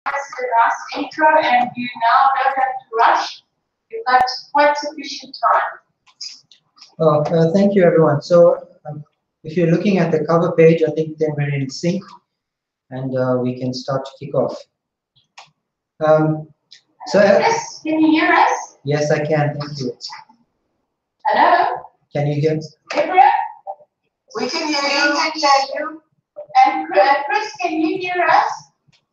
the last intro, and you now don't have to rush. You've got quite sufficient time. Thank you, everyone. So, if you're looking at the cover page, I think then we're in sync, and we can start to kick off. Chris, can you hear us? Yes, I can. Thank you. Hello? Can you hear? Deborah? We can hear you. We can hear you. And Chris, can you hear us?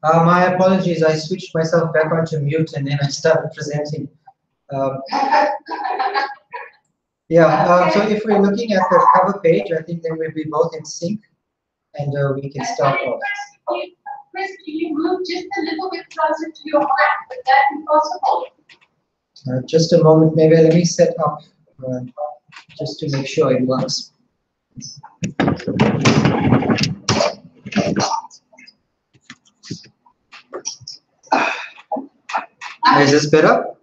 My apologies. I switched myself back onto mute, and then I started presenting. So if we're looking at the cover page, I think then we'll be both in sync, and we can start off. Chris, can you move just a little bit closer to your mic? Would that be possible? Just a moment. Maybe let me set up just to make sure it works. Is this better?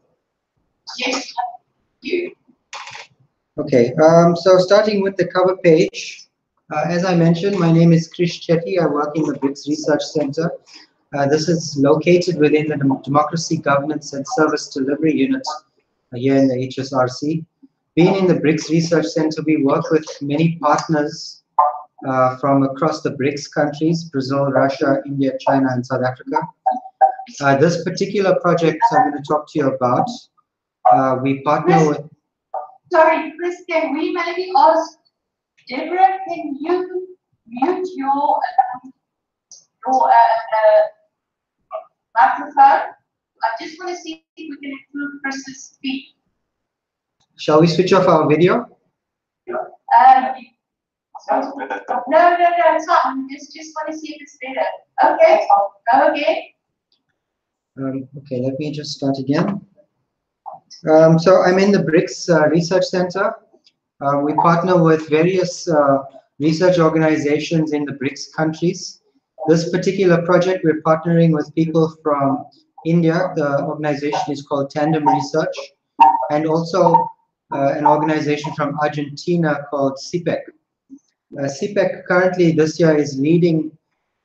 Yes. You. Okay, so starting with the cover page, as I mentioned, my name is Krish Chetty. I work in the BRICS Research Center. This is located within the Democracy, Governance and Service Delivery Unit here in the HSRC. Being in the BRICS Research Center, we work with many partners from across the BRICS countries, Brazil, Russia, India, China, and South Africa. This particular project I'm going to talk to you about, we partner with... Sorry, Chris, can we maybe ask Deborah, can you mute your microphone? I just want to see if we can improve Chris's speed. Shall we switch off our video? No, it's not. Just want to see if it's better. Okay, go again. Okay, let me just start again. So I'm in the BRICS Research Center. We partner with various research organizations in the BRICS countries. This particular project, we're partnering with people from India. The organization is called Tandem Research, and also an organization from Argentina called CPEC. CPEC currently this year is leading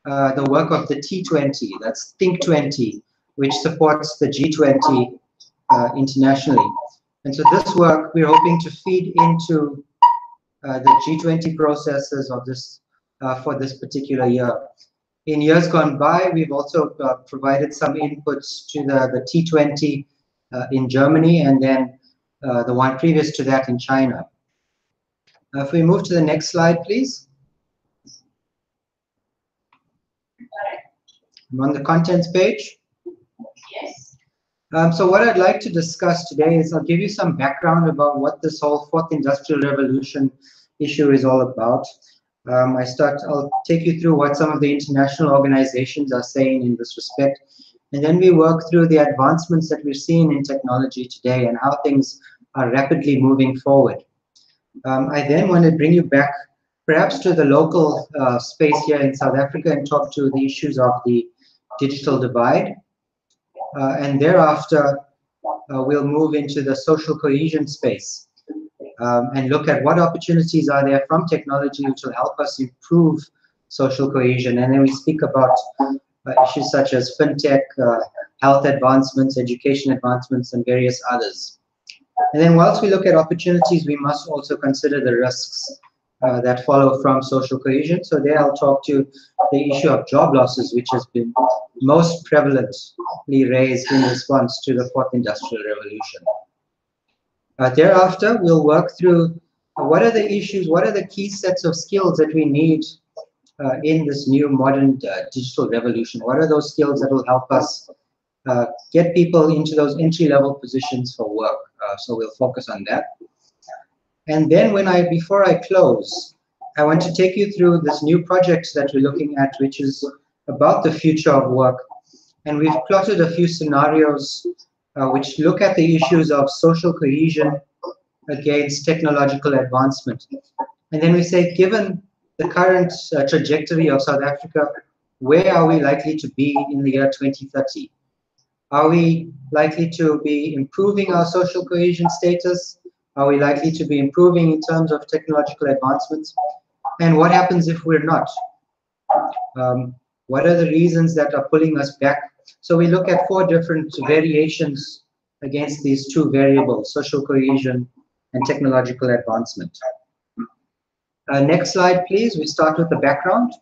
the work of the T20, that's Think 20, which supports the G20 internationally. And so this work, we're hoping to feed into the G20 processes of this for this particular year. In years gone by, we've also provided some inputs to the T20 in Germany, and then the one previous to that in China. If we move to the next slide, please. I'm on the contents page. Yes. So what I'd like to discuss today is I'll give you some background about what this whole fourth industrial revolution issue is all about. I'll take you through what some of the international organizations are saying in this respect, and then we work through the advancements that we're seeing in technology today and how things are rapidly moving forward. I then want to bring you back perhaps to the local space here in South Africa and talk to the issues of the digital divide. And thereafter, we'll move into the social cohesion space and look at what opportunities are there from technology which will help us improve social cohesion. And then we speak about issues such as fintech, health advancements, education advancements, and various others. And then whilst we look at opportunities, we must also consider the risks that follow from social cohesion. So there I'll talk to the issue of job losses, which has been most prevalently raised in response to the fourth industrial revolution. Thereafter, we'll work through what are the issues, what are the key sets of skills that we need in this new modern digital revolution. What are those skills that will help us get people into those entry-level positions for work? So we'll focus on that. And then before I close, I want to take you through this new project that we're looking at, which is about the future of work. And we've plotted a few scenarios which look at the issues of social cohesion against technological advancement. And then we say, given the current trajectory of South Africa, where are we likely to be in the year 2030? Are we likely to be improving our social cohesion status? Are we likely to be improving in terms of technological advancements? And what happens if we're not? What are the reasons that are pulling us back? So we look at 4 different variations against these 2 variables, social cohesion and technological advancement. Next slide, please. We start with the background.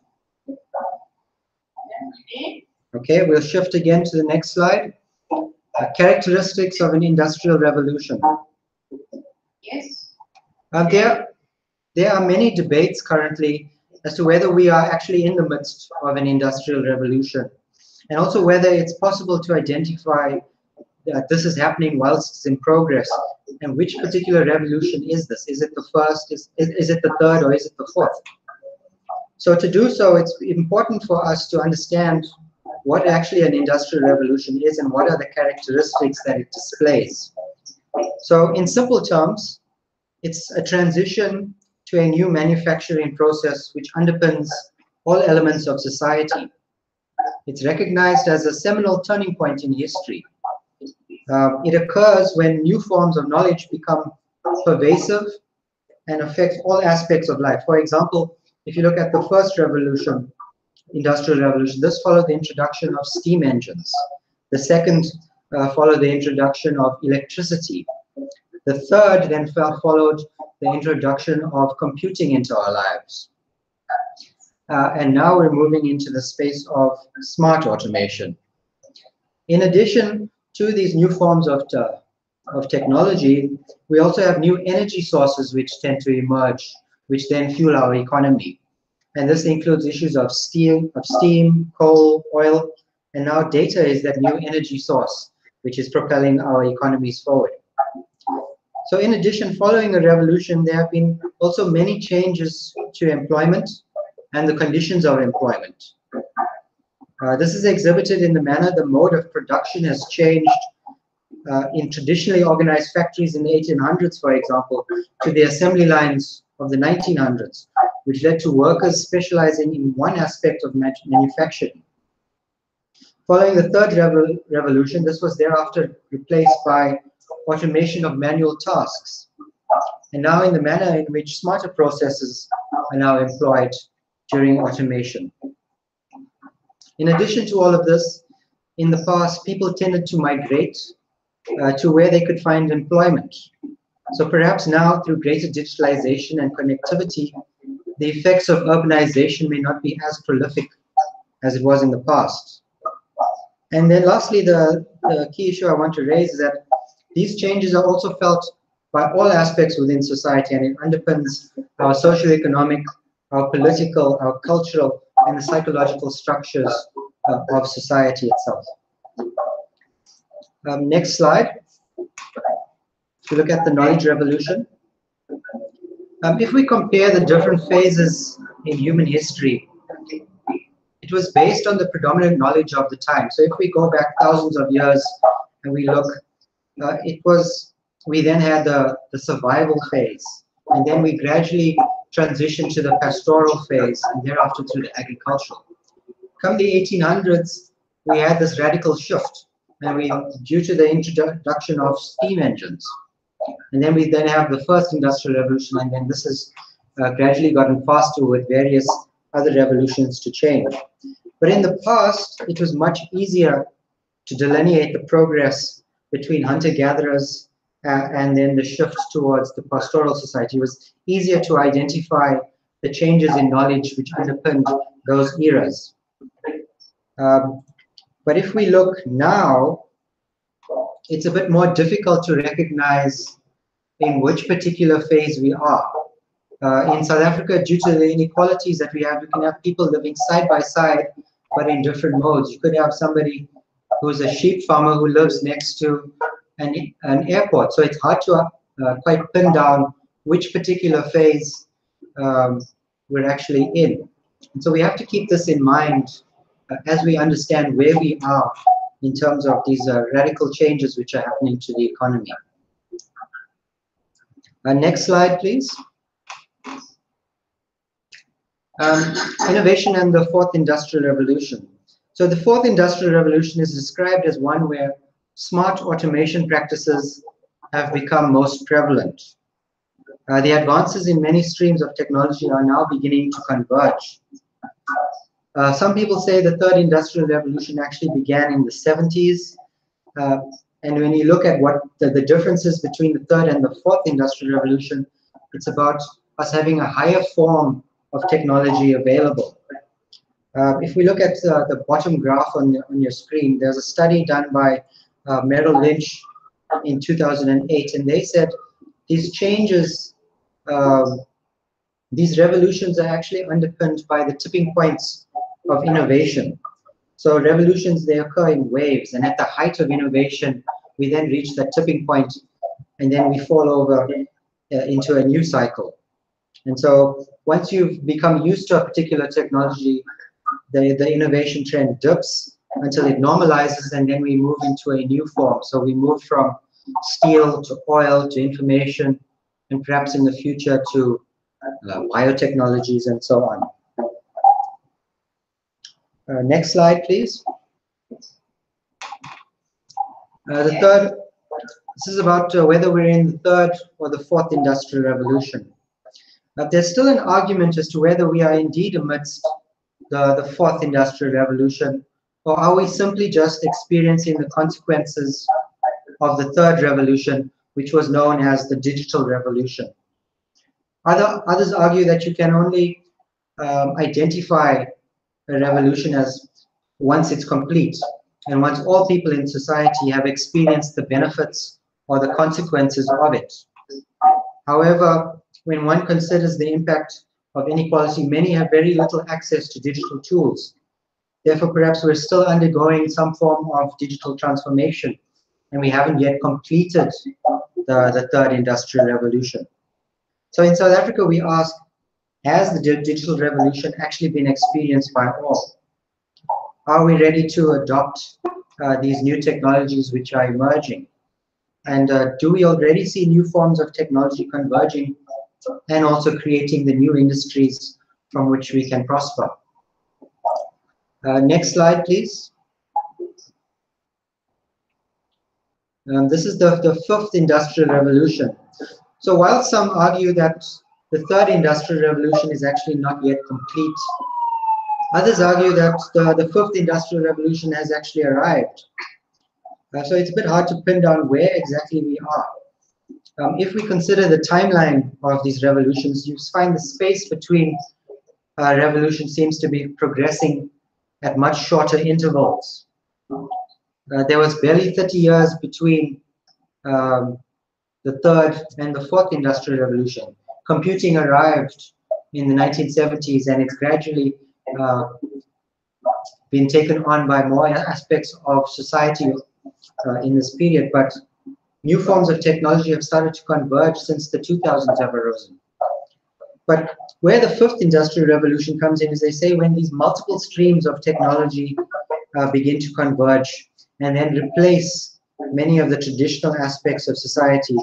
Okay, we'll shift again to the next slide. Characteristics of an industrial revolution. Yes. There are many debates currently as to whether we are actually in the midst of an industrial revolution, and also whether it's possible to identify that this is happening whilst it's in progress, and which particular revolution is this? Is it the first, is it the third, or is it the fourth? So to do so, it's important for us to understand what actually an industrial revolution is and what are the characteristics that it displays. So in simple terms, it's a transition to a new manufacturing process which underpins all elements of society. It's recognized as a seminal turning point in history. It occurs when new forms of knowledge become pervasive and affect all aspects of life. For example, if you look at the first revolution, industrial revolution, this followed the introduction of steam engines. The second followed the introduction of electricity. The third then followed the introduction of computing into our lives. And now we're moving into the space of smart automation. In addition to these new forms of technology, we also have new energy sources which tend to emerge, which then fuel our economy. And this includes issues of steam, coal, oil, and now data is that new energy source which is propelling our economies forward. So in addition, following a revolution, there have been also many changes to employment and the conditions of employment. This is exhibited in the manner the mode of production has changed in traditionally organized factories in the 1800s, for example, to the assembly lines of the 1900s, which led to workers specializing in one aspect of manufacturing. Following the third revolution, this was thereafter replaced by automation of manual tasks, and now in the manner in which smarter processes are now employed during automation. In addition to all of this, in the past, people tended to migrate to where they could find employment. So perhaps now, through greater digitalization and connectivity, the effects of urbanization may not be as prolific as it was in the past. And then lastly, the key issue I want to raise is that these changes are also felt by all aspects within society, and it underpins our socio-economic, our political, our cultural, and the psychological structures of society itself. Next slide. If you look at the knowledge revolution, if we compare the different phases in human history, it was based on the predominant knowledge of the time. So if we go back thousands of years and we look, we then had the survival phase, and then we gradually transitioned to the pastoral phase, and thereafter to the agricultural. Come the 1800s, we had this radical shift, and due to the introduction of steam engines. And then we have the first industrial revolution, and then this has gradually gotten faster with various other revolutions to change. But in the past, it was much easier to delineate the progress between hunter-gatherers and then the shift towards the pastoral society. It was easier to identify the changes in knowledge which underpinned those eras. But if we look now, it's a bit more difficult to recognize in which particular phase we are. In South Africa, due to the inequalities that we have, you can have people living side by side, but in different modes. You could have somebody who's a sheep farmer who lives next to an airport. So it's hard to quite pin down which particular phase we're actually in. And so we have to keep this in mind as we understand where we are in terms of these radical changes which are happening to the economy. Next slide, please. Innovation and the fourth industrial revolution. So the fourth industrial revolution is described as one where smart automation practices have become most prevalent. The advances in many streams of technology are now beginning to converge. Some people say the third industrial revolution actually began in the 70s. And when you look at what the differences between the third and the fourth industrial revolution, it's about us having a higher form of technology available. If we look at the bottom graph on your screen, there's a study done by Merrill Lynch in 2008, and they said these changes, these revolutions are actually underpinned by the tipping points of innovation. So revolutions, they occur in waves, and at the height of innovation, we then reach that tipping point, and then we fall over into a new cycle. And so once you've become used to a particular technology, the innovation trend dips until it normalizes, and then we move into a new form. So we move from steel to oil to information, and perhaps in the future to biotechnologies and so on. Next slide, please. The third, this is about whether we're in the third or the fourth industrial revolution. But there's still an argument as to whether we are indeed amidst the fourth industrial revolution, or are we simply just experiencing the consequences of the third revolution, which was known as the digital revolution. Others argue that you can only identify a revolution as once it's complete, and once all people in society have experienced the benefits or the consequences of it. However, when one considers the impact of inequality, many have very little access to digital tools. Therefore, perhaps we're still undergoing some form of digital transformation, and we haven't yet completed the third industrial revolution. So in South Africa, we ask, has the digital revolution actually been experienced by all? Are we ready to adopt these new technologies which are emerging? And do we already see new forms of technology converging and also creating the new industries from which we can prosper? Next slide, please. This is the fifth industrial revolution. So while some argue that the third industrial revolution is actually not yet complete, others argue that the fifth industrial revolution has actually arrived. So it's a bit hard to pin down where exactly we are. If we consider the timeline of these revolutions, you find the space between revolutions seems to be progressing at much shorter intervals. There was barely 30 years between the third and the fourth industrial revolution. Computing arrived in the 1970s, and it's gradually been taken on by more aspects of society in this period. But new forms of technology have started to converge since the 2000s have arisen. But where the fifth industrial revolution comes in is, they say, when these multiple streams of technology begin to converge and then replace many of the traditional aspects of society,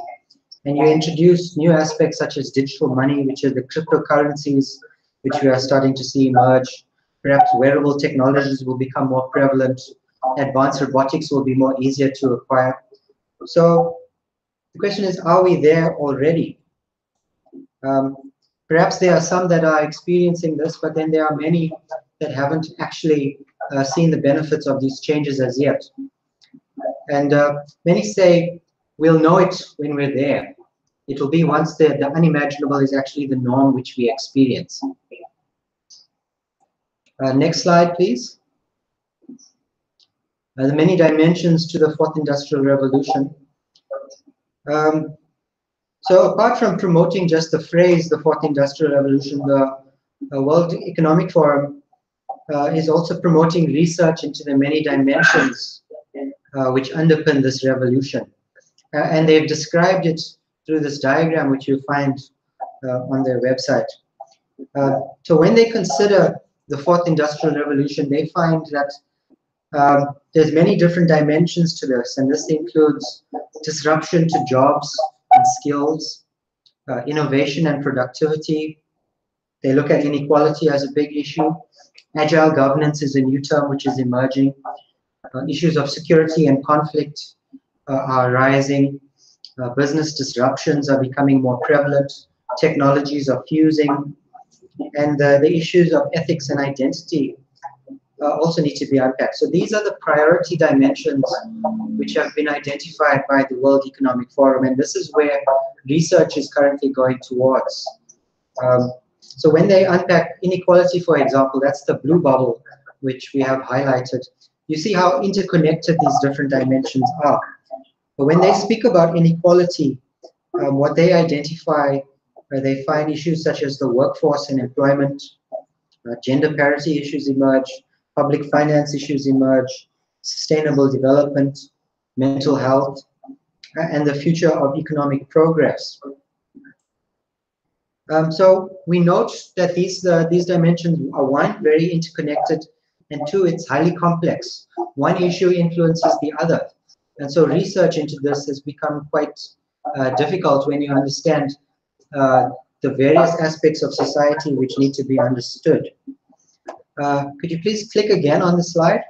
and you introduce new aspects such as digital money, which are the cryptocurrencies, which we are starting to see emerge. Perhaps wearable technologies will become more prevalent. Advanced robotics will be more easier to acquire. So the question is, are we there already? Perhaps there are some that are experiencing this, but then there are many that haven't actually seen the benefits of these changes as yet. And many say we'll know it when we're there. It will be once the unimaginable is actually the norm which we experience. Next slide, please. The many dimensions to the fourth industrial revolution. So apart from promoting just the phrase, the fourth industrial revolution, the World Economic Forum is also promoting research into the many dimensions which underpin this revolution. And they've described it through this diagram, which you'll find on their website. So when they consider the fourth industrial revolution, they find that there's many different dimensions to this, and this includes disruption to jobs and skills, innovation and productivity. They look at inequality as a big issue. Agile governance is a new term which is emerging. Issues of security and conflict are rising. Business disruptions are becoming more prevalent. Technologies are fusing. And the issues of ethics and identity also need to be unpacked. So these are the priority dimensions which have been identified by the World Economic Forum, and this is where research is currently going towards. So when they unpack inequality, for example, that's the blue bubble which we have highlighted. You see how interconnected these different dimensions are. But when they speak about inequality, what they identify, they find issues such as the workforce and employment, gender parity issues emerge, public finance issues emerge, sustainable development, mental health, and the future of economic progress. So we note that these dimensions are, one, very interconnected, and two, it's highly complex. One issue influences the other. And so research into this has become quite difficult when you understand the various aspects of society which need to be understood. Could you please click again on the slide?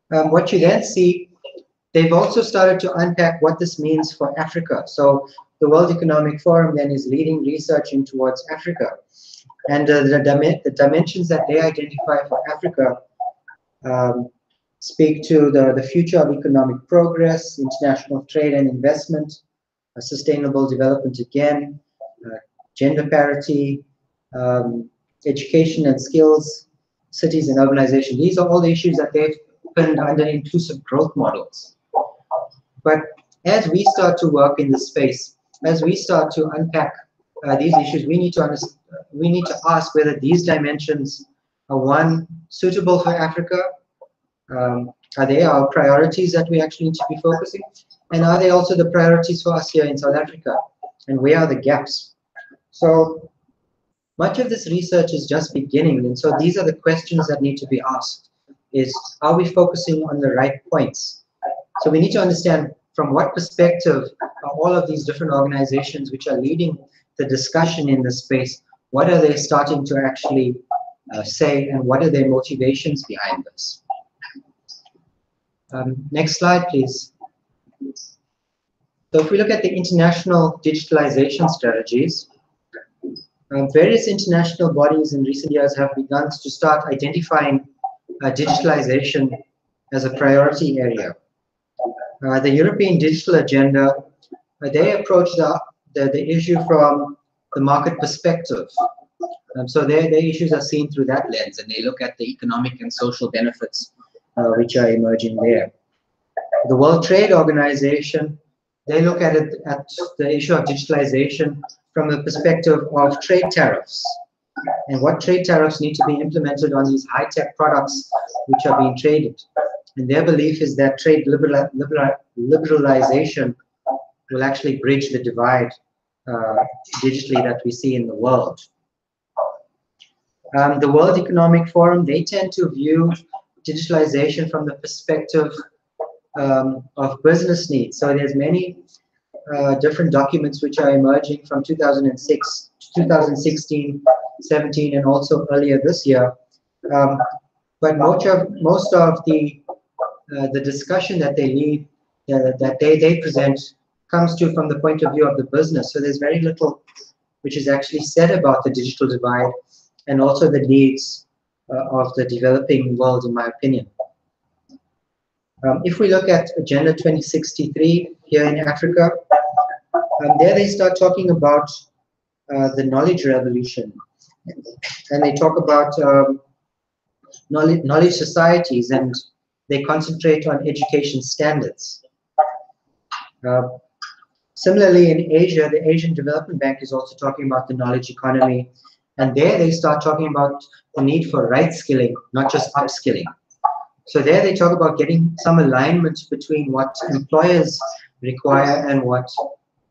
What you then see, they've also started to unpack what this means for Africa. So the World Economic Forum then is leading research in towards Africa. And the dimensions that they identify for Africa speak to the future of economic progress, international trade and investment, sustainable development again, gender parity, education and skills, cities and urbanization. These are all the issues that they've pinned under inclusive growth models. But as we start to work in this space, as we start to unpack these issues, we need to ask whether these dimensions are, one, suitable for Africa. Are they our priorities that we actually need to be focusing? And are they also the priorities for us here in South Africa? And where are the gaps? So much of this research is just beginning. And so these are the questions that need to be asked. Is, are we focusing on the right points? So we need to understand from what perspective are all of these different organizations which are leading the discussion in this space, what are they starting to actually say, and what are their motivations behind this? Next slide, please. So if we look at the international digitalization strategies, various international bodies in recent years have begun to start identifying digitalization as a priority area. The European Digital Agenda, they approach the issue from the market perspective. So their issues are seen through that lens, and they look at the economic and social benefits which are emerging there. The World Trade Organization, they look at it at the issue of digitalization from the perspective of trade tariffs, and what trade tariffs need to be implemented on these high-tech products which are being traded. And their belief is that trade liberalization will actually bridge the divide digitally that we see in the world. The World Economic Forum, they tend to view digitalization from the perspective of business needs. So there's many different documents which are emerging from 2006 to 2016, 17, and also earlier this year. But most of the discussion that they lead, that they present, comes to from the point of view of the business. So there's very little which is actually said about the digital divide and also the needs of the developing world, in my opinion. If we look at Agenda 2063 here in Africa, there they start talking about the knowledge revolution, and they talk about knowledge societies, and they concentrate on education standards. Similarly, in Asia, the Asian Development Bank is also talking about the knowledge economy, and there they start talking about the need for right skilling, not just upskilling. So there they talk about getting some alignment between what employers require and what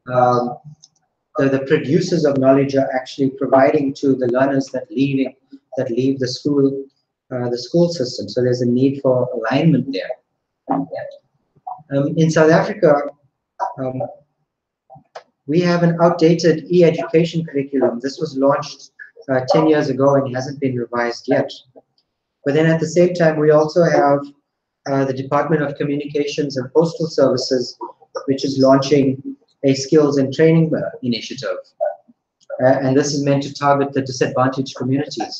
the producers of knowledge are actually providing to the learners that leave the school system. So there's a need for alignment there. In South Africa, we have an outdated e-education curriculum. This was launched 10 years ago and hasn't been revised yet. But then at the same time, we also have the Department of Communications and Postal Services, which is launching a skills and training initiative. And this is meant to target the disadvantaged communities.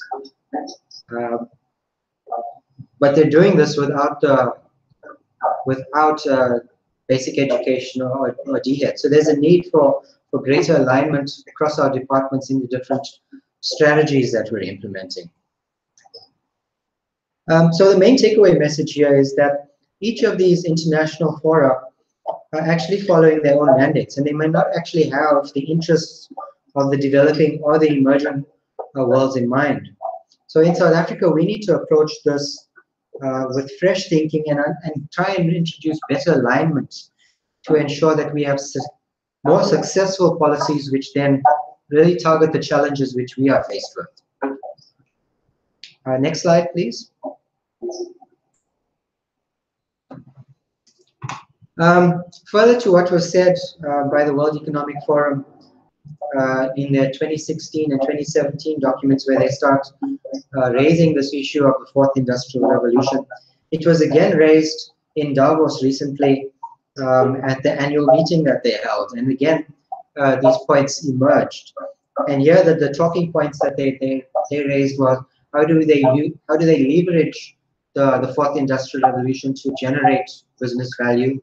But they're doing this without basic education or DHET. So there's a need for greater alignment across our departments in the different strategies that we're implementing. So the main takeaway message here is that each of these international fora are actually following their own mandates, and they might not actually have the interests of the developing or the emerging worlds in mind. So in South Africa, we need to approach this with fresh thinking and try and introduce better alignment to ensure that we have more successful policies which then really target the challenges which we are faced with. Next slide, please. Further to what was said by the World Economic Forum in their 2016 and 2017 documents, where they start raising this issue of the fourth industrial revolution, it was again raised in Davos recently at the annual meeting that they held, and again these points emerged. And here the talking points that they raised was how do they leverage the fourth industrial revolution to generate business value?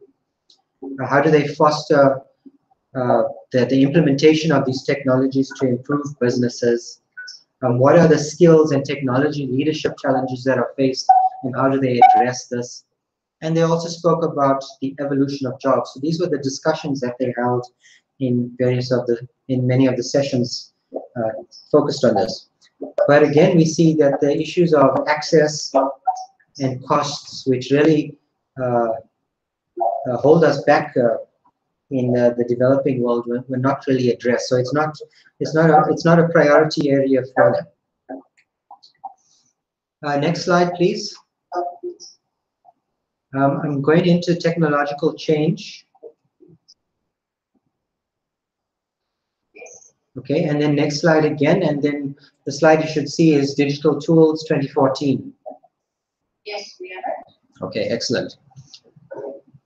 How do they foster the implementation of these technologies to improve businesses? What are the skills and technology leadership challenges that are faced, and how do they address this? And they also spoke about the evolution of jobs. So these were the discussions that they held in many of the sessions focused on this. But again, we see that the issues of access and costs, which really hold us back in the developing world, were not really addressed. So it's not a priority area for them. Next slide, please. I'm going into technological change. Okay, and then next slide again, and then the slide you should see is Digital Tools 2014. Yes, we are. Okay, excellent.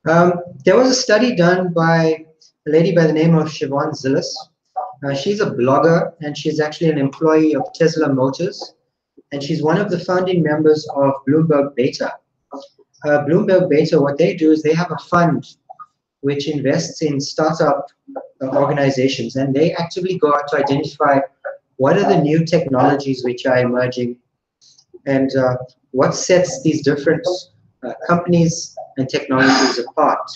There was a study done by a lady by the name of Siobhan Zillis. She's a blogger, and she's actually an employee of Tesla Motors, and she's one of the founding members of Bloomberg Beta. Bloomberg Beta, what they do is they have a fund which invests in startup organizations, and they actively go out to identify what are the new technologies which are emerging, and what sets these different companies and technologies apart.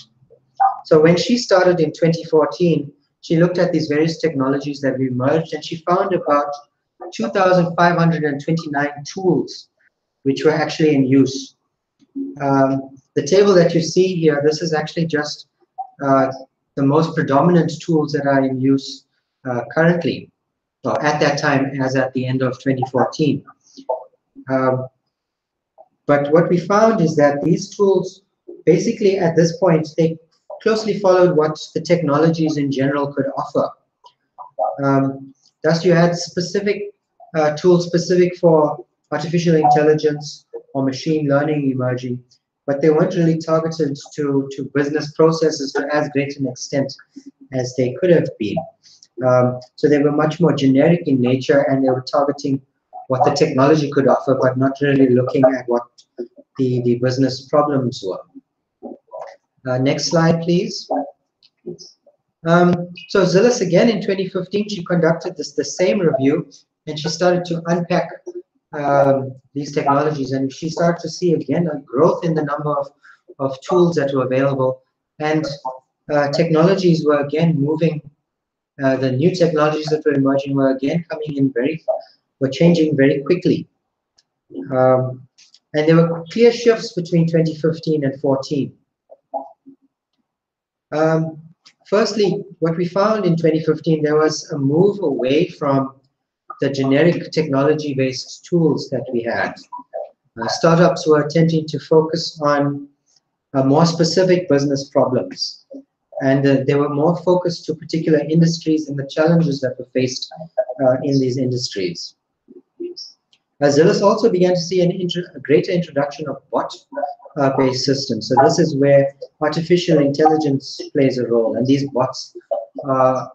So when she started in 2014, she looked at these various technologies that have emerged, and she found about 2,529 tools which were actually in use. The table that you see here, this is actually just the most predominant tools that are in use currently, or at that time as at the end of 2014. But what we found is that these tools, basically at this point, they closely followed what the technologies in general could offer. Thus, you had specific tools specific for artificial intelligence or machine learning emerging, but they weren't really targeted to business processes to as great an extent as they could have been. So they were much more generic in nature, and they were targeting what the technology could offer, but not really looking at what the business problems were. Next slide, please. So Zillis, again, in 2015, she conducted the same review, and she started to unpack these technologies, and she started to see, again, a growth in the number of tools that were available, and technologies were, again, moving. The new technologies that were emerging were, again, coming in were changing very quickly. And there were clear shifts between 2015 and 14. Firstly, what we found in 2015, there was a move away from the generic technology-based tools that we had. Startups were attempting to focus on more specific business problems, and they were more focused to particular industries and the challenges that were faced in these industries. Zillis also began to see a greater introduction of bot-based systems. So this is where artificial intelligence plays a role, and these bots are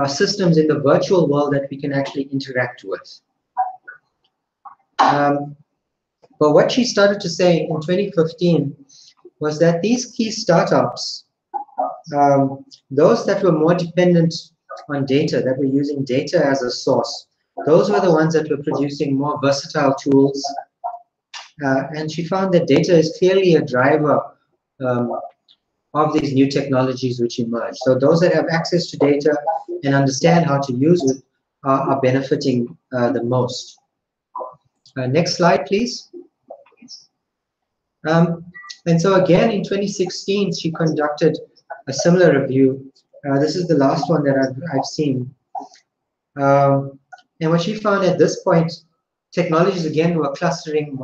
systems in the virtual world that we can actually interact with. But what she started to say in 2015 was that these key startups, those that were more dependent on data, that were using data as a source, those were the ones that were producing more versatile tools. And she found that data is clearly a driver of these new technologies which emerge. So those that have access to data and understand how to use it are benefiting the most. Next slide, please. And so again, in 2016, she conducted a similar review. This is the last one that I've seen. And what she found at this point, technologies again were clustering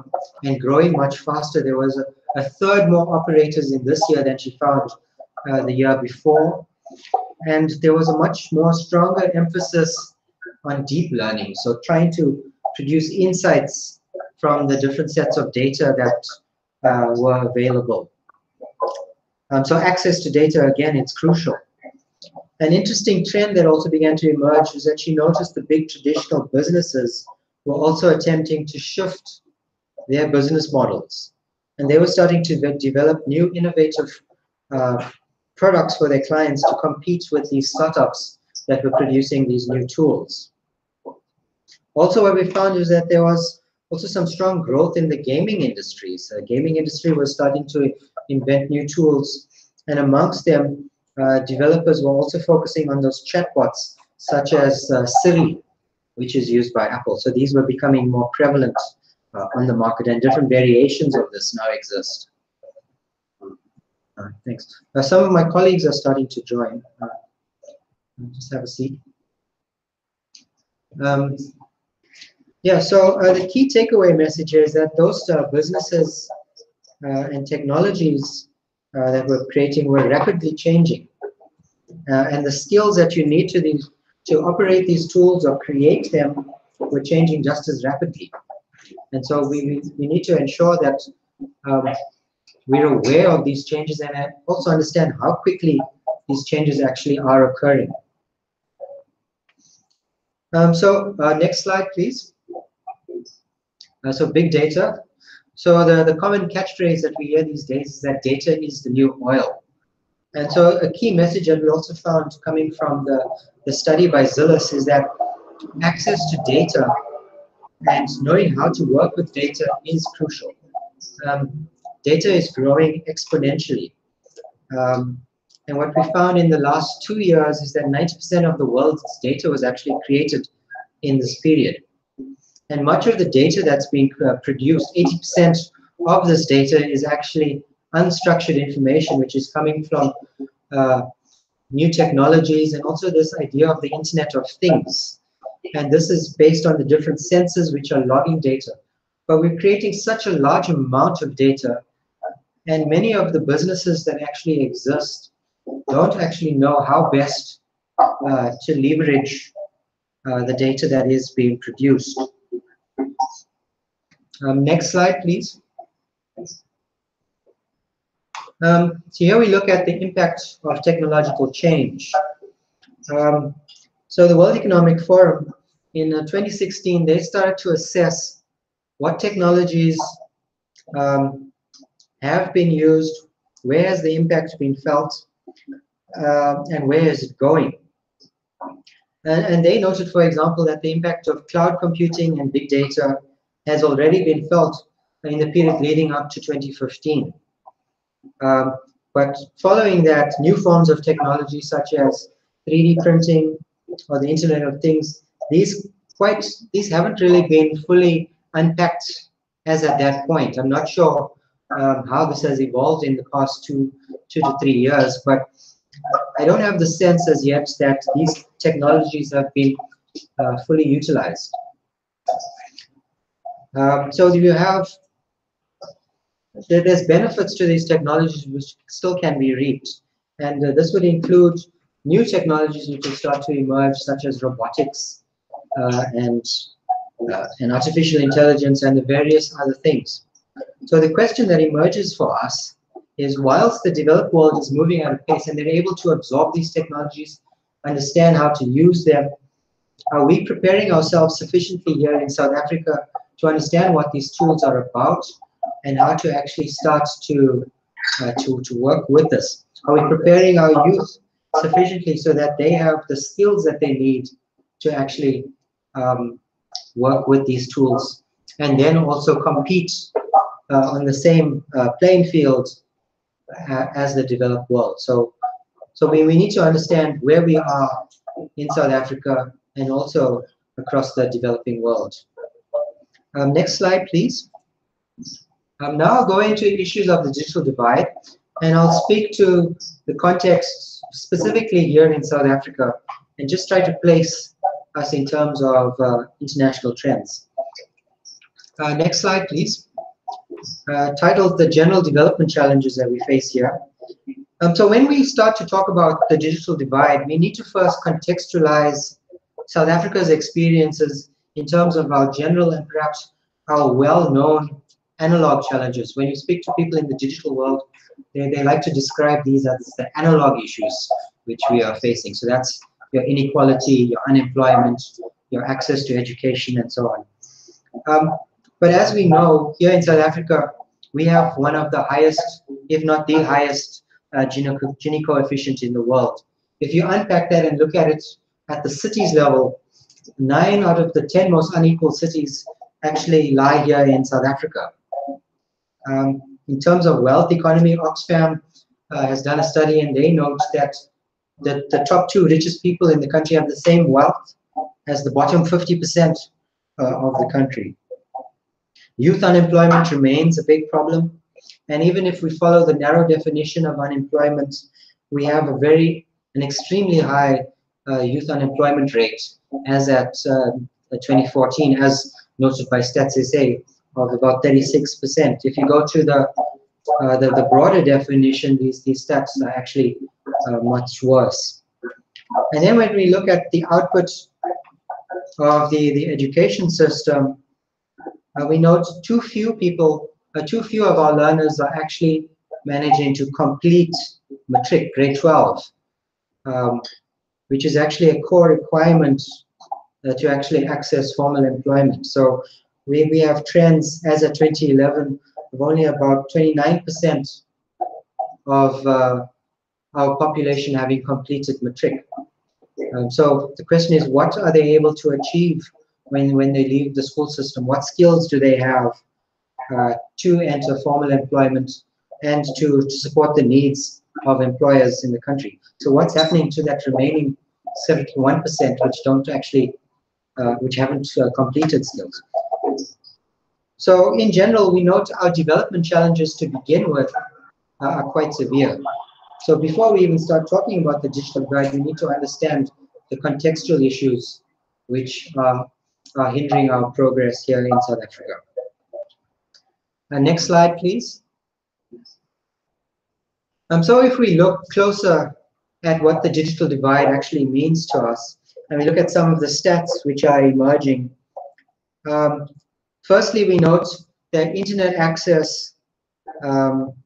and growing much faster. There was a third more operators in this year than she found the year before. And there was a much more stronger emphasis on deep learning. So trying to produce insights from the different sets of data that were available. So access to data, again, it's crucial. An interesting trend that also began to emerge is that she noticed the big traditional businesses were also attempting to shift their business models. And they were starting to develop new innovative products for their clients to compete with these startups that were producing these new tools. Also, what we found is that there was also some strong growth in the gaming industries. The gaming industry was starting to invent new tools, and amongst them, developers were also focusing on those chatbots, such as Siri, which is used by Apple. So these were becoming more prevalent on the market, and different variations of this now exist. Thanks. Some of my colleagues are starting to join. Just have a seat. Yeah, so the key takeaway message is that those businesses and technologies that we're creating were rapidly changing. And the skills that you need to operate these tools or create them were changing just as rapidly. And so we need to ensure that we're aware of these changes and also understand how quickly these changes actually are occurring. Next slide, please. So big data. So the common catchphrase that we hear these days is that data is the new oil. And so a key message that we also found coming from the study by Zillis is that access to data and knowing how to work with data is crucial. Data is growing exponentially. And what we found in the last 2 years is that 90% of the world's data was actually created in this period. And much of the data that's being produced, 80% of this data is actually unstructured information, which is coming from new technologies and also this idea of the Internet of Things. And this is based on the different sensors which are logging data. But we're creating such a large amount of data, and many of the businesses that actually exist don't actually know how best to leverage the data that is being produced. Next slide, please. So here we look at the impact of technological change. So the World Economic Forum in 2016, they started to assess what technologies have been used, where has the impact been felt, and where is it going. And they noted, for example, that the impact of cloud computing and big data has already been felt in the period leading up to 2015. But following that, new forms of technology such as 3D printing or the Internet of Things, these haven't really been fully unpacked as at that point. I'm not sure how this has evolved in the past two to 3 years, but I don't have the sense as yet that these technologies have been fully utilized. So you have, there's benefits to these technologies which still can be reaped. And this would include new technologies which will start to emerge, such as robotics and artificial intelligence and the various other things. So the question that emerges for us is, whilst the developed world is moving at a pace and they're able to absorb these technologies understand how to use them. Are we preparing ourselves sufficiently here in South Africa to understand what these tools are about and how to actually start to work with this? Are we preparing our youth sufficiently so that they have the skills that they need to actually work with these tools and then also compete on the same playing field as the developed world? So we need to understand where we are in South Africa and also across the developing world. Next slide, please. Now I'll go into issues of the digital divide, and I'll speak to the context specifically here in South Africa and just try to place us in terms of international trends. Next slide, please. Titled The General Development Challenges That We Face Here. So when we start to talk about the digital divide, we need to first contextualize South Africa's experiences in terms of our general and perhaps our well-known analog challenges. When you speak to people in the digital world, they like to describe these as the analog issues which we are facing. So that's your inequality, your unemployment, your access to education, and so on. But as we know, here in South Africa, we have one of the highest, if not the highest, Gini coefficient in the world. If you unpack that and look at it at the cities level, 9 out of the 10 most unequal cities actually lie here in South Africa. In terms of wealth economy, Oxfam has done a study, and they note that the top 2 richest people in the country have the same wealth as the bottom 50% of the country. Youth unemployment remains a big problem, and even if we follow the narrow definition of unemployment, we have an extremely high youth unemployment rate, as at 2014, as noted by Stats SA, of about 36%. If you go to the broader definition, these stats are actually much worse. And then when we look at the output of the education system, we note too few of our learners are actually managing to complete matric, grade 12, which is actually a core requirement to actually access formal employment. So we have trends as of 2011 of only about 29% of our population having completed matric. So the question is, what are they able to achieve when they leave the school system? What skills do they have to enter formal employment and to support the needs of employers in the country? So what's happening to that remaining 71% which don't actually, which haven't completed skills? So in general, we note our development challenges to begin with are quite severe. So before we even start talking about the digital divide, we need to understand the contextual issues which are hindering our progress here in South Africa. Next slide, please. So if we look closer at what the digital divide actually means to us, and we look at some of the stats which are emerging, firstly, we note that internet access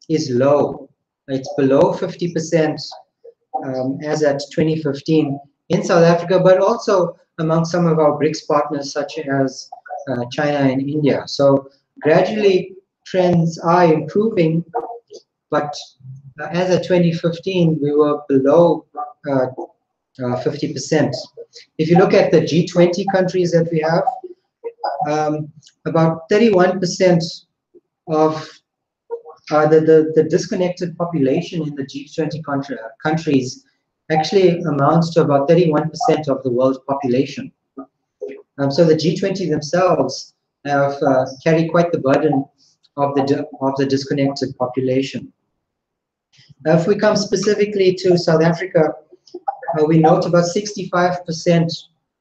is low. It's below 50% as at 2015 in South Africa, but also among some of our BRICS partners such as China and India. So gradually trends are improving, but as of 2015, we were below 50%. If you look at the G20 countries that we have, about 31% of the disconnected population in the G20 countries actually amounts to about 31% of the world's population. So the G20 themselves have carry quite the burden of the disconnected population. If we come specifically to South Africa, we note about 65%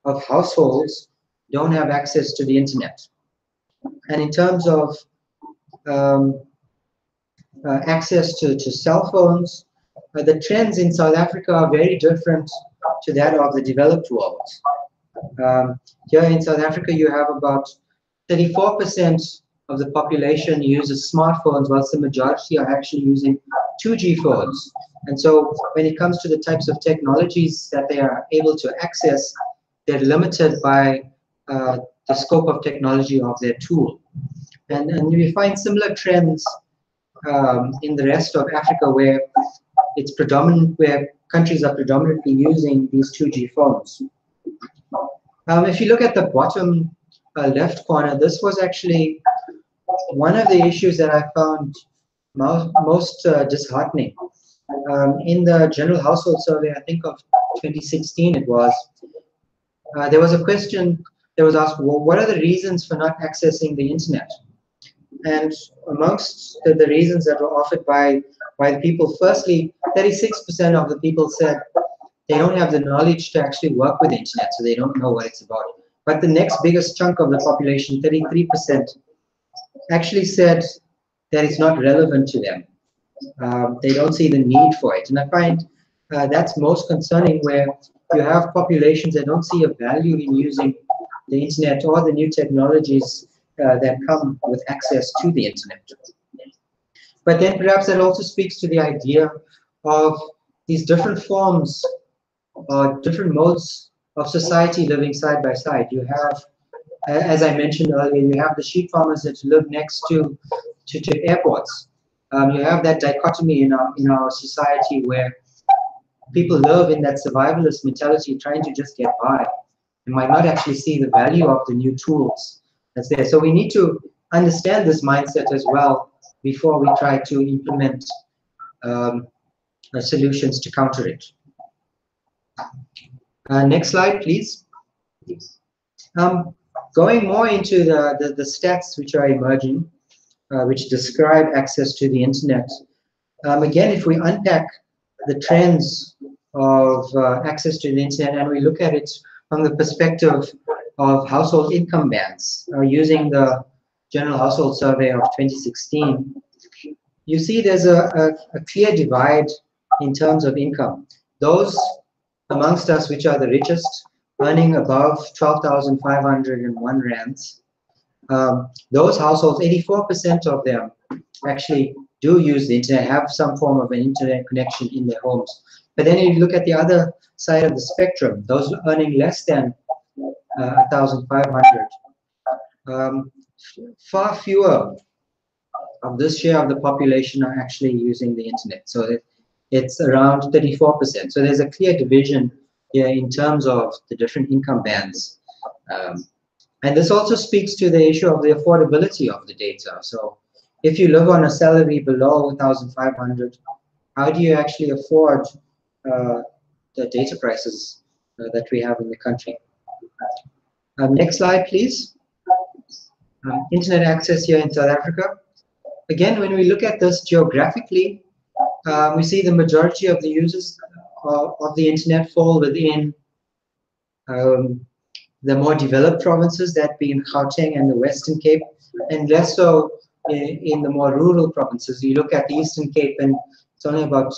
of households don't have access to the internet. And in terms of access to cell phones, the trends in South Africa are very different to that of the developed world. Here in South Africa, you have about 34% of the population uses smartphones, whilst the majority are actually using 2G phones. And so when it comes to the types of technologies that they are able to access, they're limited by the scope of technology of their tool. And we find similar trends in the rest of Africa, where it's predominant, where countries are predominantly using these 2G phones. If you look at the bottom left corner, this was actually one of the issues that I found most disheartening. In the General Household Survey, I think of 2016 it was, there was a question that was asked, well, what are the reasons for not accessing the internet? And amongst the reasons that were offered by the people, firstly, 36% of the people said they don't have the knowledge to actually work with the internet, so they don't know what it's about. But the next biggest chunk of the population, 33%, actually said that it's not relevant to them. They don't see the need for it. And I find that's most concerning, where you have populations that don't see a value in using the internet or the new technologies that come with access to the internet. But then perhaps that also speaks to the idea of these different forms or different modes of society living side by side. You have, as I mentioned earlier, you have the sheep farmers that live next to airports. You have that dichotomy in our society where people live in that survivalist mentality, trying to just get by, and might not actually see the value of the new tools that's there. So we need to understand this mindset as well before we try to implement solutions to counter it. Next slide, please. Going more into the stats which are emerging, which describe access to the internet. Again, if we unpack the trends of access to the internet and we look at it from the perspective of household income bands, using the General Household Survey of 2016, you see there's a clear divide in terms of income. Those amongst us which are the richest, earning above 12,501 rands, those households, 84% of them actually do use the internet, have some form of an internet connection in their homes. But then if you look at the other side of the spectrum, those earning less than 1,500, far fewer of this share of the population are actually using the internet. So it's around 34%. So there's a clear division here in terms of the different income bands. And this also speaks to the issue of the affordability of the data. So if you live on a salary below 1,500, how do you actually afford the data prices that we have in the country? Next slide, please. Internet access here in South Africa. Again, when we look at this geographically, we see the majority of the users of the internet fall within the more developed provinces, that being Gauteng and the Western Cape, and less so in the more rural provinces. You look at the Eastern Cape, and it's only about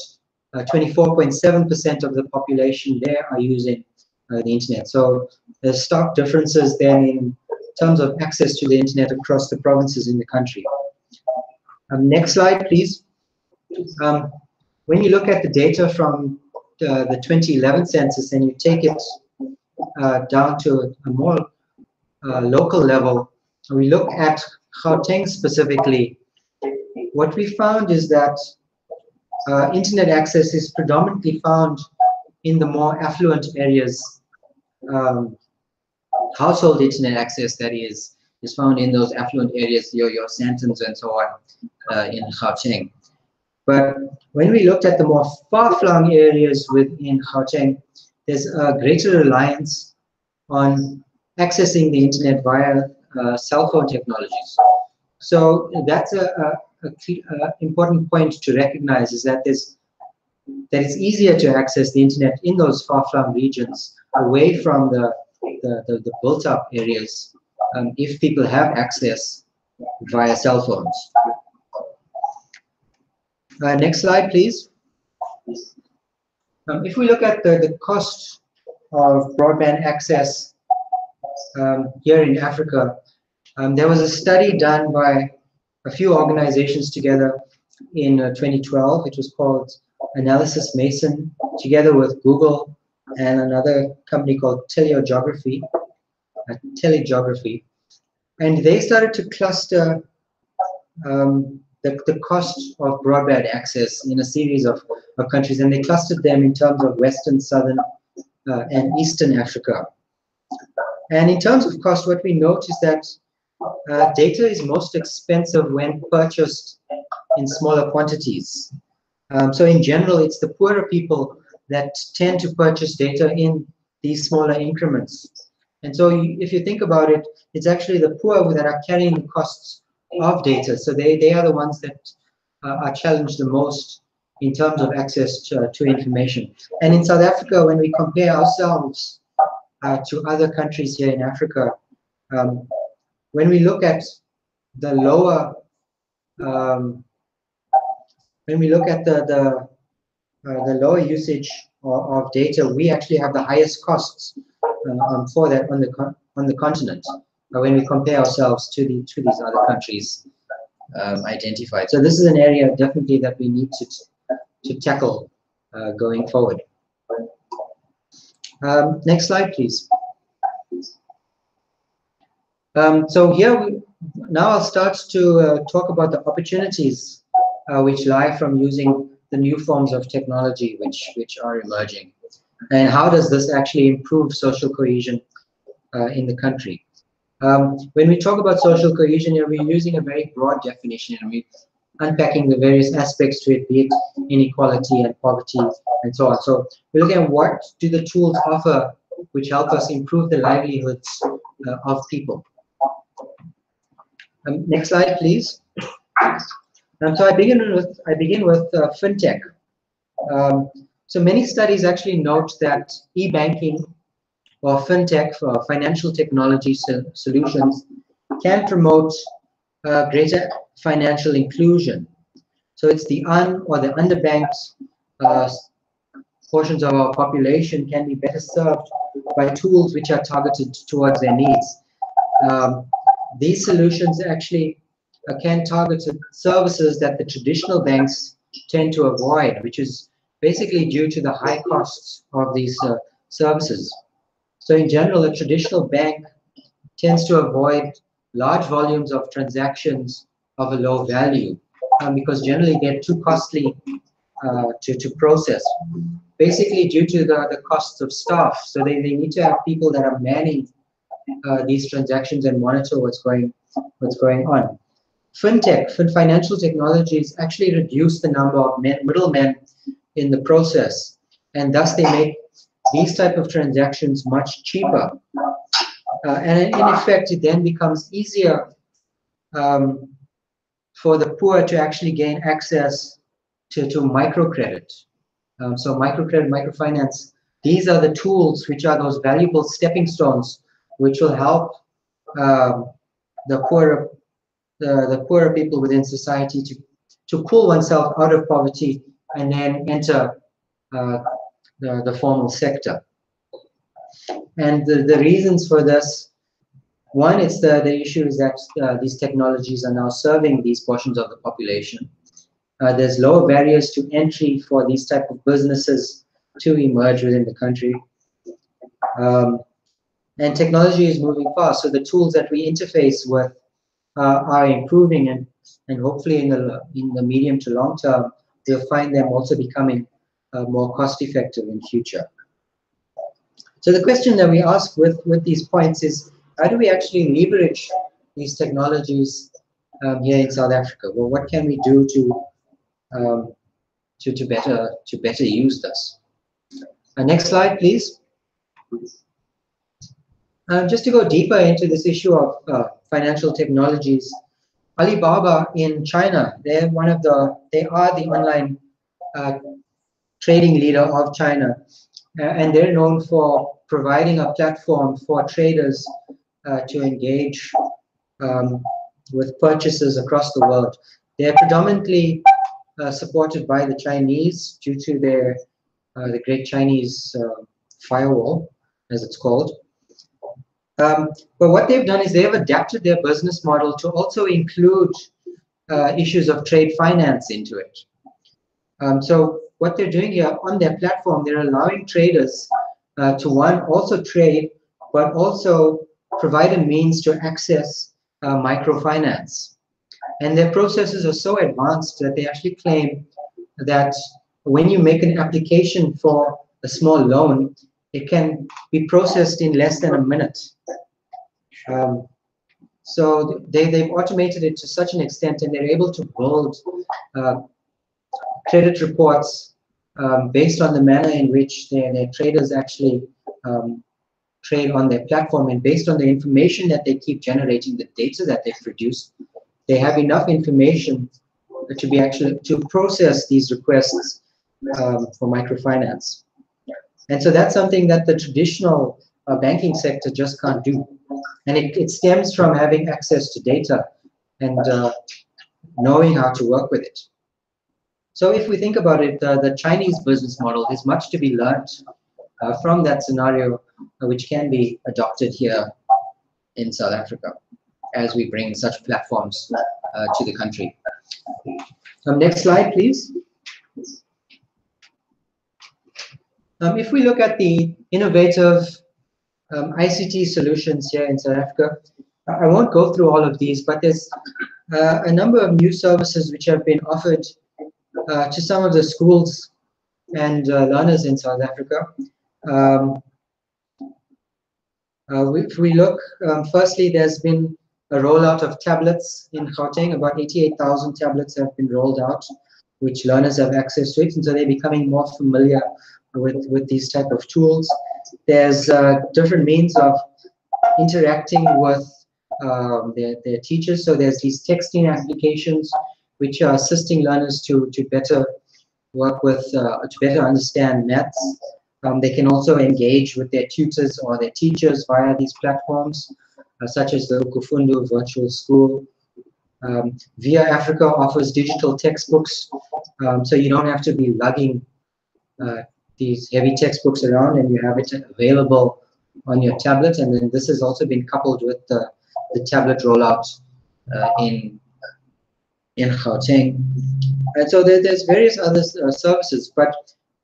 24.7% of the population there are using the internet. So there's stark differences then in terms of access to the internet across the provinces in the country. Next slide, please. When you look at the data from the 2011 census and you take it down to a more local level, we look at Gauteng specifically, what we found is that internet access is predominantly found in the more affluent areas. Household internet access, that is found in those affluent areas, your Santons and so on, in Gauteng. But when we looked at the more far-flung areas within Gauteng, there's a greater reliance on accessing the internet via cell phone technologies. So that's a important point to recognize, is that it's easier to access the internet in those far-flung regions, away from the built-up areas, if people have access via cell phones. Next slide, please. If we look at the cost of broadband access here in Africa, there was a study done by a few organizations together, in 2012. It was called Analysis Mason, together with Google and another company called Telegeography. And they started to cluster the cost of broadband access in a series of countries, and they clustered them in terms of Western, Southern, and Eastern Africa. And in terms of cost, what we note is that data is most expensive when purchased in smaller quantities. So in general, it's the poorer people that tend to purchase data in these smaller increments. And so if you think about it, it's actually the poor that are carrying the costs of data. So they are the ones that are challenged the most in terms of access to information. And in South Africa, when we compare ourselves to other countries here in Africa, when we look at the lower, when we look at the lower usage of data, we actually have the highest costs for that on the continent when we compare ourselves to these other countries identified. So this is an area definitely that we need to tackle going forward. Next slide, please. So here now I'll start to talk about the opportunities which lie from using the new forms of technology which are emerging, and how does this actually improve social cohesion in the country. When we talk about social cohesion here, we're using a very broad definition, and we're unpacking the various aspects to it, be it inequality and poverty and so on. So we're looking at what do the tools offer which help us improve the livelihoods of people. Next slide, please. So I begin with fintech. So many studies actually note that e-banking or fintech for financial technology solutions can promote greater financial inclusion. So it's the underbanked portions of our population can be better served by tools which are targeted towards their needs. These solutions actually can target services that the traditional banks tend to avoid, which is basically due to the high costs of these services. So in general, a traditional bank tends to avoid large volumes of transactions of a low value because generally they're too costly to process, basically due to the costs of staff. So they need to have people that are manning these transactions and monitor what's going on. Fintech, financial technologies, actually reduce the number of middlemen in the process, and thus they make these type of transactions much cheaper. And in effect, it then becomes easier for the poor to actually gain access to microcredit. So microcredit, microfinance, these are the tools which are those valuable stepping stones which will help the poorer people within society to pull oneself out of poverty and then enter the formal sector. And the reasons for this, one, it's the issue is that these technologies are now serving these portions of the population. There's lower barriers to entry for these type of businesses to emerge within the country. And technology is moving fast, so the tools that we interface with are improving, and hopefully in the medium to long term, we'll find them also becoming more cost effective in future. So the question that we ask with these points is, how do we actually leverage these technologies here in South Africa? Well, what can we do to better use this? Next slide, please. Just to go deeper into this issue of financial technologies, Alibaba in China, they are the online trading leader of China, and they're known for providing a platform for traders to engage with purchases across the world. They're predominantly supported by the Chinese due to their the Great Chinese Firewall, as it's called. But what they've done is they've adapted their business model to also include issues of trade finance into it. So what they're doing here on their platform, they're allowing traders to also trade, but also provide a means to access microfinance. And their processes are so advanced that they actually claim that when you make an application for a small loan, it can be processed in less than a minute. So they've automated it to such an extent, and they're able to build credit reports based on the manner in which their traders actually trade on their platform, and based on the information that they keep generating, the data that they produce, they have enough information to process these requests for microfinance. And so that's something that the traditional banking sector just can't do. And it stems from having access to data and knowing how to work with it. So if we think about it, the Chinese business model is much to be learned from that scenario, which can be adopted here in South Africa as we bring such platforms to the country. Next slide, please. If we look at the innovative ICT solutions here in South Africa, I won't go through all of these, but there's a number of new services which have been offered to some of the schools and learners in South Africa. If we look, firstly, there's been a rollout of tablets in Gauteng. About 88,000 tablets have been rolled out, which learners have access to it, and so they're becoming more familiar with these type of tools. There's different means of interacting with their teachers. So there's these texting applications which are assisting learners to better work with, to better understand maths. They can also engage with their tutors or their teachers via these platforms, such as the Ukufundu virtual school. Via Africa offers digital textbooks, so you don't have to be lugging these heavy textbooks around, and you have it available on your tablet. And then this has also been coupled with the tablet rollout in Gauteng. And so there's various other services, but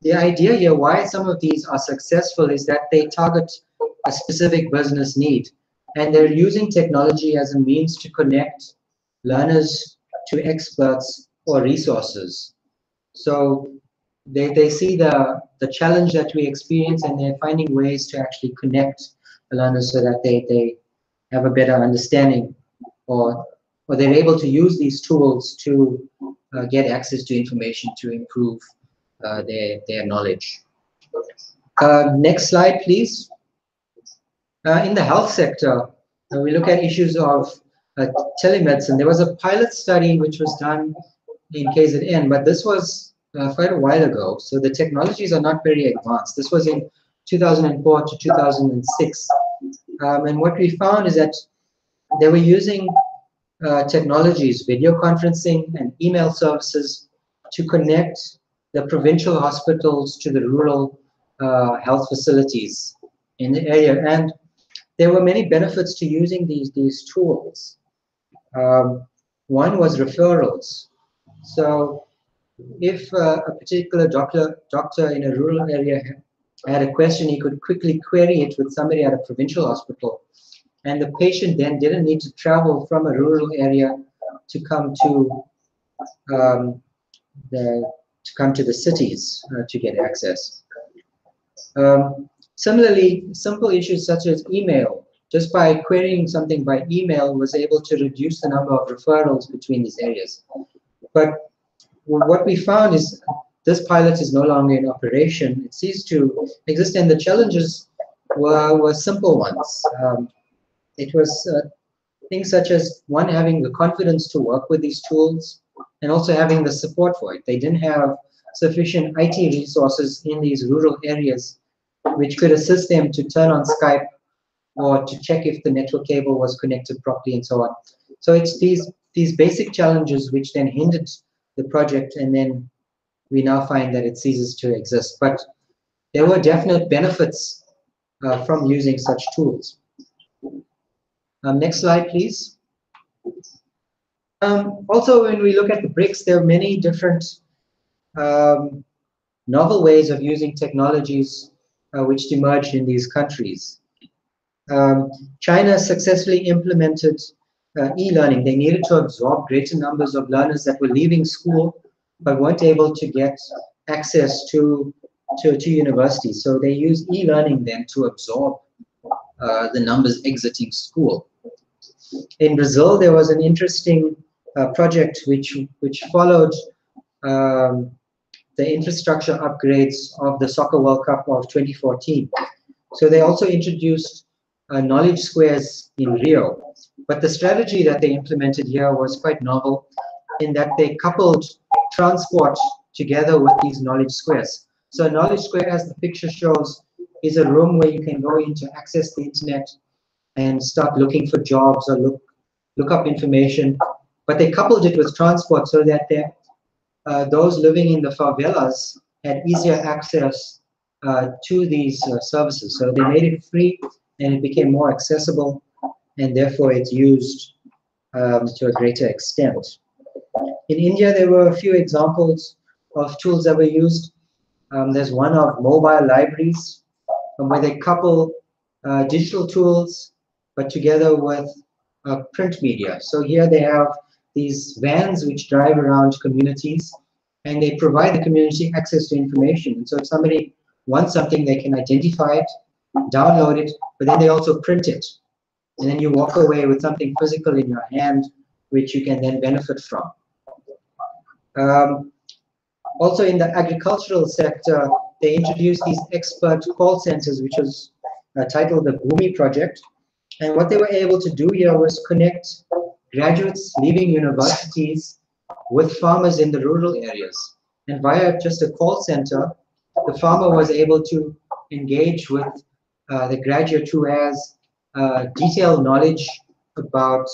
the idea here, why some of these are successful, is that they target a specific business need, and they're using technology as a means to connect learners to experts or resources. So they see the challenge that we experience, and they're finding ways to actually connect the learners so that they have a better understanding, or they're able to use these tools to get access to information to improve their knowledge. Next slide, please. In the health sector, we look at issues of telemedicine. There was a pilot study which was done in KZN, but this was quite a while ago, so the technologies are not very advanced. This was in 2004 to 2006. And what we found is that they were using technologies, video conferencing and email services, to connect the provincial hospitals to the rural health facilities in the area. And there were many benefits to using these tools. One was referrals. So if a particular doctor in a rural area had a question, he could quickly query it with somebody at a provincial hospital, and the patient then didn't need to travel from a rural area to come to the cities to get access. Similarly, simple issues such as email, just by querying something by email, was able to reduce the number of referrals between these areas. But what we found is this pilot is no longer in operation. It ceased to exist, and the challenges were simple ones. It was things such as, one, having the confidence to work with these tools, and also having the support for it. They didn't have sufficient IT resources in these rural areas which could assist them to turn on Skype or to check if the network cable was connected properly and so on. So it's these basic challenges which then hindered the project, and then we now find that it ceases to exist. But there were definite benefits from using such tools. Next slide, please. Also, when we look at the BRICS, there are many different novel ways of using technologies which emerged in these countries. China successfully implemented e-learning. They needed to absorb greater numbers of learners that were leaving school but weren't able to get access to universities. So they used e-learning then to absorb the numbers exiting school. In Brazil, there was an interesting project which followed the infrastructure upgrades of the Soccer World Cup of 2014. So they also introduced knowledge squares in Rio. But the strategy that they implemented here was quite novel in that they coupled transport together with these knowledge squares. So a knowledge square, as the picture shows, is a room where you can go in to access the internet and start looking for jobs or look up information. But they coupled it with transport so that those living in the favelas had easier access to these services. So they made it free and it became more accessible, and therefore it's used to a greater extent. In India, there were a few examples of tools that were used. There's one of mobile libraries where they couple digital tools but together with print media. So here they have these vans which drive around communities and they provide the community access to information. And so if somebody wants something, they can identify it, download it, but then they also print it. And then you walk away with something physical in your hand, which you can then benefit from. Also in the agricultural sector, they introduced these expert call centers, which was titled the Bhumi Project. And what they were able to do here was connect graduates leaving universities with farmers in the rural areas. And via just a call center, the farmer was able to engage with the graduate who has detailed knowledge about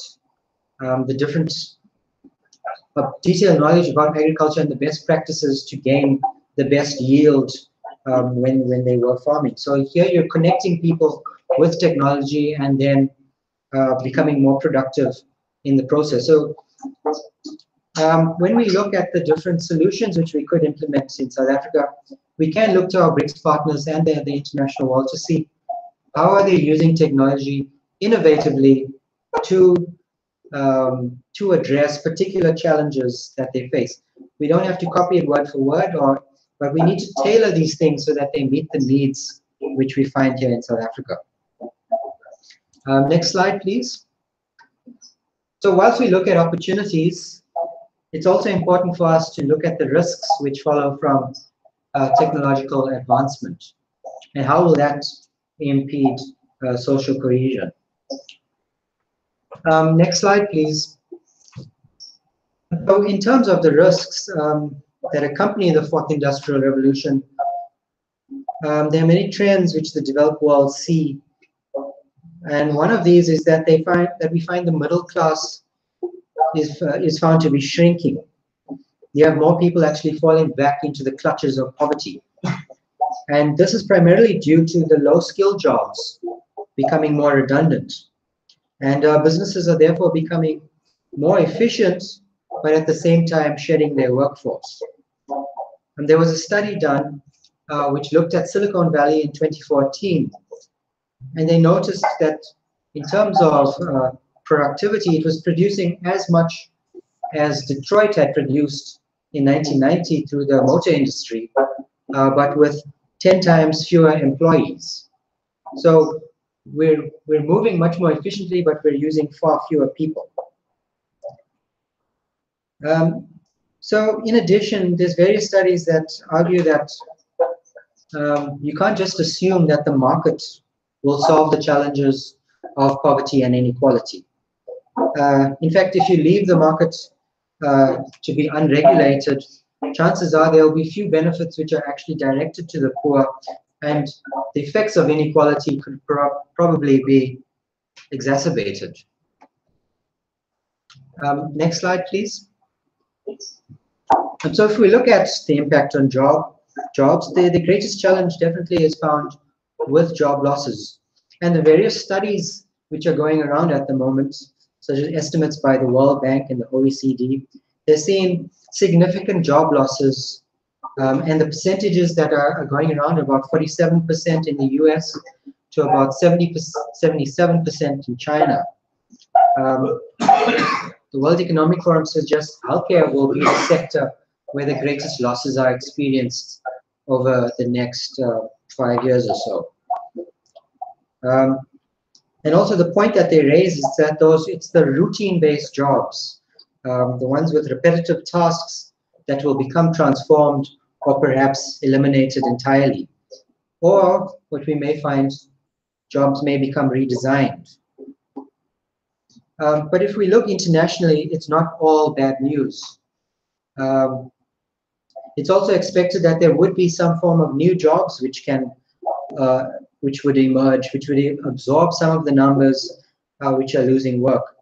detailed knowledge about agriculture and the best practices to gain the best yield when they were farming. So here you're connecting people with technology and then becoming more productive in the process. So when we look at the different solutions which we could implement in South Africa, we can look to our BRICS partners and the international world to see how are they using technology innovatively to address particular challenges that they face. We don't have to copy it word for word, but we need to tailor these things so that they meet the needs which we find here in South Africa. Next slide, please. So whilst we look at opportunities, it's also important for us to look at the risks which follow from technological advancement. And how will that impede social cohesion? Next slide, please. So in terms of the risks that accompany the fourth industrial revolution, there are many trends which the developed world see. And one of these is that we find the middle class is found to be shrinking. You have more people actually falling back into the clutches of poverty. And this is primarily due to the low-skill jobs becoming more redundant. And businesses are therefore becoming more efficient, but at the same time shedding their workforce. And there was a study done which looked at Silicon Valley in 2014. And they noticed that in terms of productivity, it was producing as much as Detroit had produced in 1990 through the motor industry, but with 10 times fewer employees. So we're moving much more efficiently, but we're using far fewer people. So in addition, there's various studies that argue that you can't just assume that the market will solve the challenges of poverty and inequality. In fact, if you leave the market to be unregulated, chances are there will be few benefits which are actually directed to the poor, and the effects of inequality could probably be exacerbated. Next slide, please. And so if we look at the impact on jobs, the greatest challenge definitely is found with job losses. And the various studies which are going around at the moment such as estimates by the World Bank and the OECD, they're seeing significant job losses, and the percentages that are going around, about 47% in the US to about 77% in China. The World Economic Forum suggests healthcare will be the sector where the greatest losses are experienced over the next 5 years or so. And also the point that they raise is that it's the routine-based jobs, the ones with repetitive tasks, that will become transformed or perhaps eliminated entirely. Or what we may find, jobs may become redesigned. But if we look internationally, it's not all bad news. It's also expected that there would be some form of new jobs which would emerge, which would absorb some of the numbers which are losing work.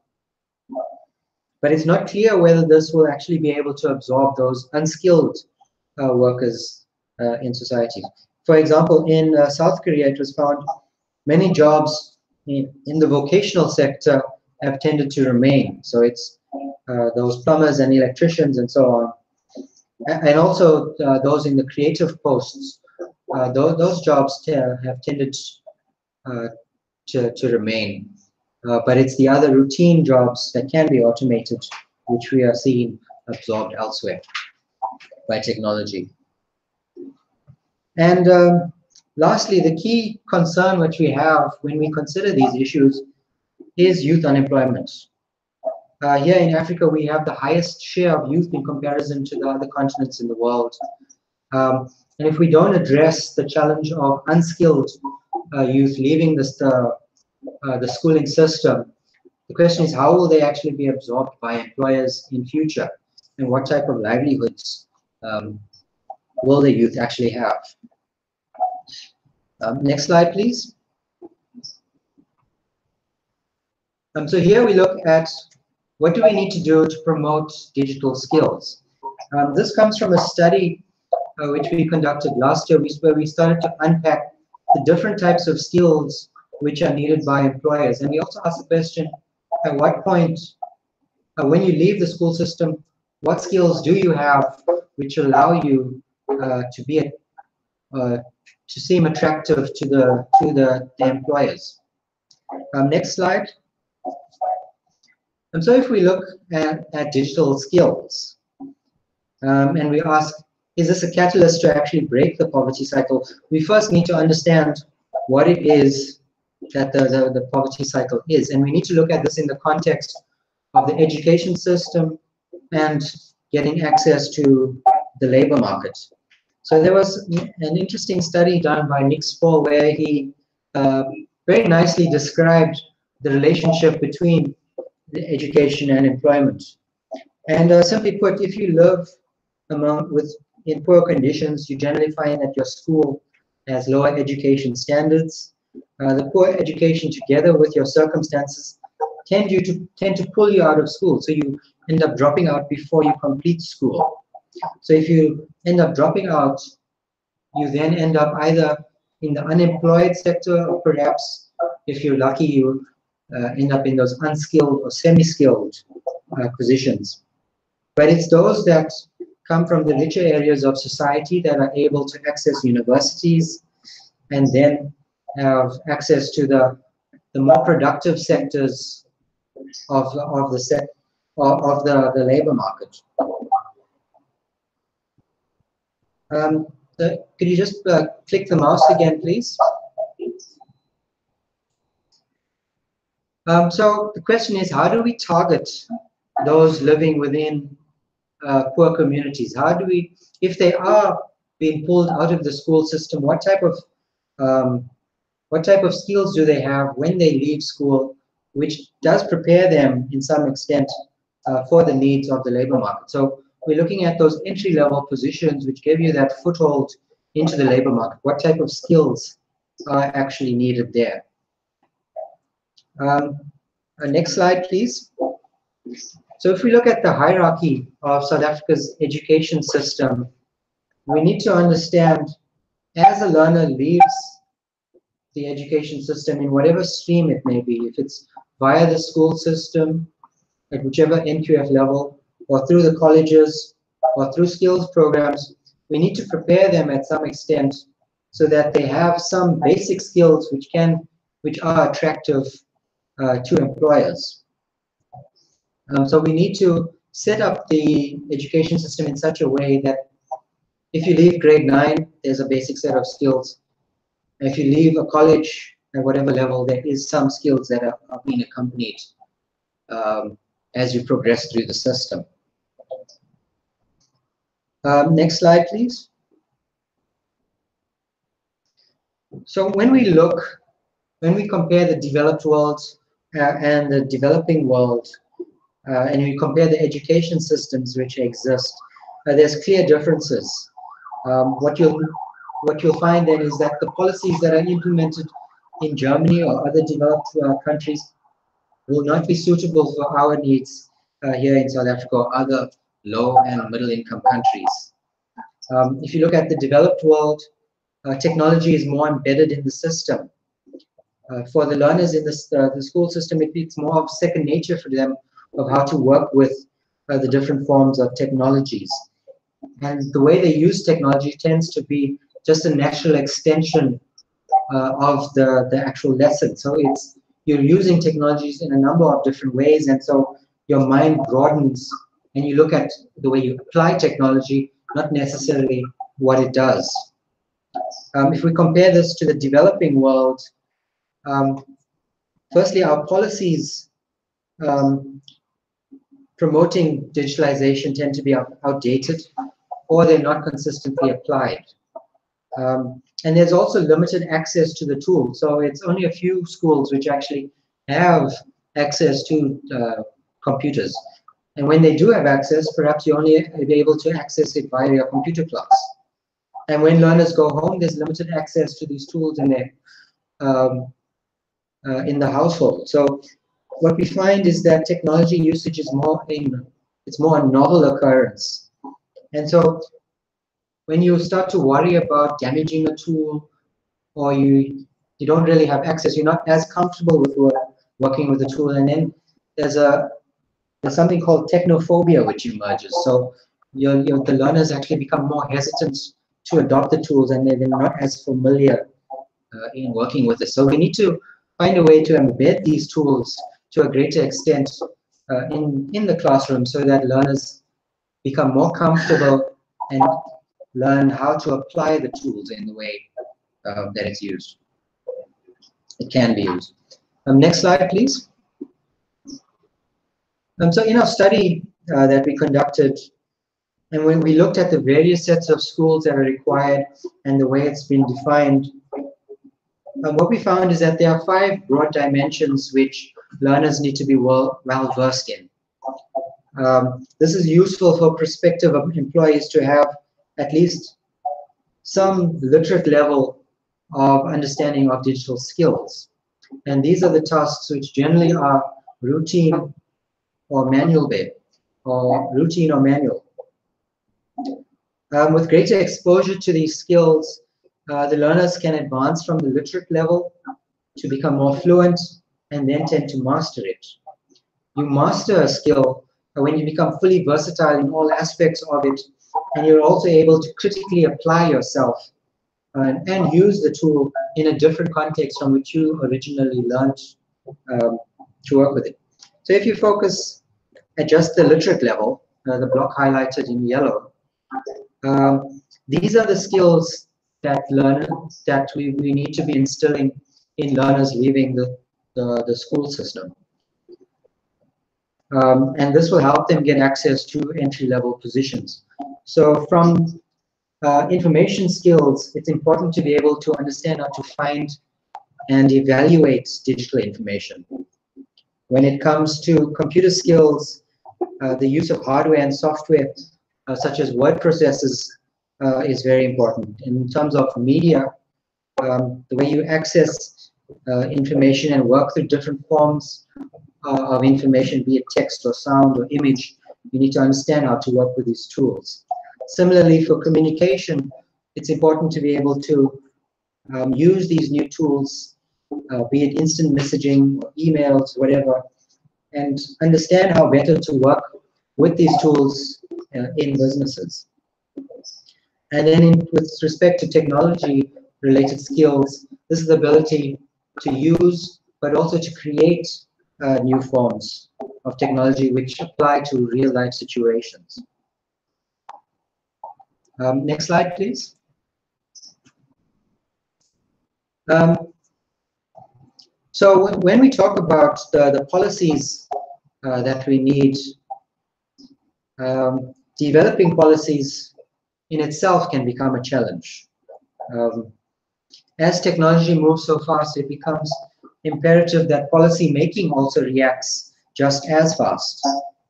But it's not clear whether this will actually be able to absorb those unskilled workers in society. For example, in South Korea, it was found many jobs in the vocational sector have tended to remain. So it's those plumbers and electricians and so on. And also those in the creative posts, those jobs have tended to remain. But it's the other routine jobs that can be automated, which we are seeing absorbed elsewhere by technology. And lastly, the key concern which we have when we consider these issues is youth unemployment. Here in Africa, we have the highest share of youth in comparison to the other continents in the world. And if we don't address the challenge of unskilled youth leaving the schooling system, the question is, how will they actually be absorbed by employers in future? And what type of livelihoods will the youth actually have? Next slide, please. So here we look at what do we need to do to promote digital skills. This comes from a study which we conducted last year, where we started to unpack the different types of skills which are needed by employers. And we also asked the question, at what point, when you leave the school system, what skills do you have which allow you to seem attractive to the employers? Next slide. And so if we look at digital skills, and we ask, is this a catalyst to actually break the poverty cycle? We first need to understand what it is that the poverty cycle is. And we need to look at this in the context of the education system and getting access to the labor market. So there was an interesting study done by Nick Spohr where he very nicely described the relationship between the education and employment. And simply put, if you live in poor conditions, you generally find that your school has lower education standards. The poor education, together with your circumstances, tend to pull you out of school. So you end up dropping out before you complete school. So if you end up dropping out, you then end up either in the unemployed sector, or perhaps, if you're lucky, you end up in those unskilled or semi-skilled positions. But it's those that come from the richer areas of society that are able to access universities and then have access to the more productive sectors of the labor market. So could you just click the mouse again, please? So the question is, how do we target those living within poor communities? How do we, if they are being pulled out of the school system, what type of skills do they have when they leave school, which does prepare them in some extent for the needs of the labor market? So we're looking at those entry-level positions which give you that foothold into the labor market. What type of skills are actually needed there? Next slide, please. So if we look at the hierarchy of South Africa's education system, we need to understand, as a learner leaves the education system in whatever stream it may be, if it's via the school system at whichever NQF level, or through the colleges, or through skills programs, we need to prepare them at some extent so that they have some basic skills which are attractive to employers. So we need to set up the education system in such a way that if you leave grade 9, there's a basic set of skills. And if you leave a college at whatever level, there is some skills that are being accompanied as you progress through the system. Next slide, please. So when we compare the developed world and the developing world, and we compare the education systems which exist, there's clear differences. What you'll find then is that the policies that are implemented in Germany or other developed countries will not be suitable for our needs here in South Africa or other low and middle income countries. If you look at the developed world, technology is more embedded in the system. For the learners in the school system, it's more of second nature for them of how to work with the different forms of technologies. And the way they use technology tends to be just a natural extension of the actual lesson. So you're using technologies in a number of different ways, and so your mind broadens and you look at the way you apply technology, not necessarily what it does. If we compare this to the developing world, firstly, our policies promoting digitalization tend to be outdated, or they're not consistently applied. And there's also limited access to the tool. So it's only a few schools which actually have access to computers. And when they do have access, perhaps you only be able to access it via your computer class. And when learners go home, there's limited access to these tools in the household. So what we find is that technology usage is more a novel occurrence. And so when you start to worry about damaging a tool, or you don't really have access, you're not as comfortable with working with the tool, and then there's something called technophobia which emerges. So the learners actually become more hesitant to adopt the tools, and they're not as familiar in working with it. So we need to find a way to embed these tools to a greater extent in the classroom, so that learners become more comfortable and learn how to apply the tools in the way that it's used. It can be used. Next slide, please. So in our study that we conducted, and when we looked at the various sets of schools that are required and the way it's been defined, what we found is that there are 5 broad dimensions which learners need to be well versed in. This is useful for prospective employees to have at least some literate level of understanding of digital skills. And these are the tasks which generally are routine or manual based, or routine or manual. With greater exposure to these skills, the learners can advance from the literate level to become more fluent and then tend to master it. You master a skill when you become fully versatile in all aspects of it, and you're also able to critically apply yourself and use the tool in a different context from which you originally learned to work with it. So if you focus at just the literate level, the block highlighted in yellow, these are the skills that we need to be instilling in learners leaving the school system. And this will help them get access to entry-level positions. So from information skills, it's important to be able to understand how to find and evaluate digital information. When it comes to computer skills, the use of hardware and software, such as word processors, is very important. In terms of media, the way you access information and work through different forms of information, be it text or sound or image, you need to understand how to work with these tools. Similarly, for communication, it's important to be able to use these new tools, be it instant messaging or emails, whatever, and understand how better to work with these tools in businesses. And then with respect to technology-related skills, this is the ability to use, but also to create new forms of technology which apply to real-life situations. Next slide, please. So when we talk about the policies that we need, developing policies in itself can become a challenge. As technology moves so fast, it becomes imperative that policy making also reacts just as fast.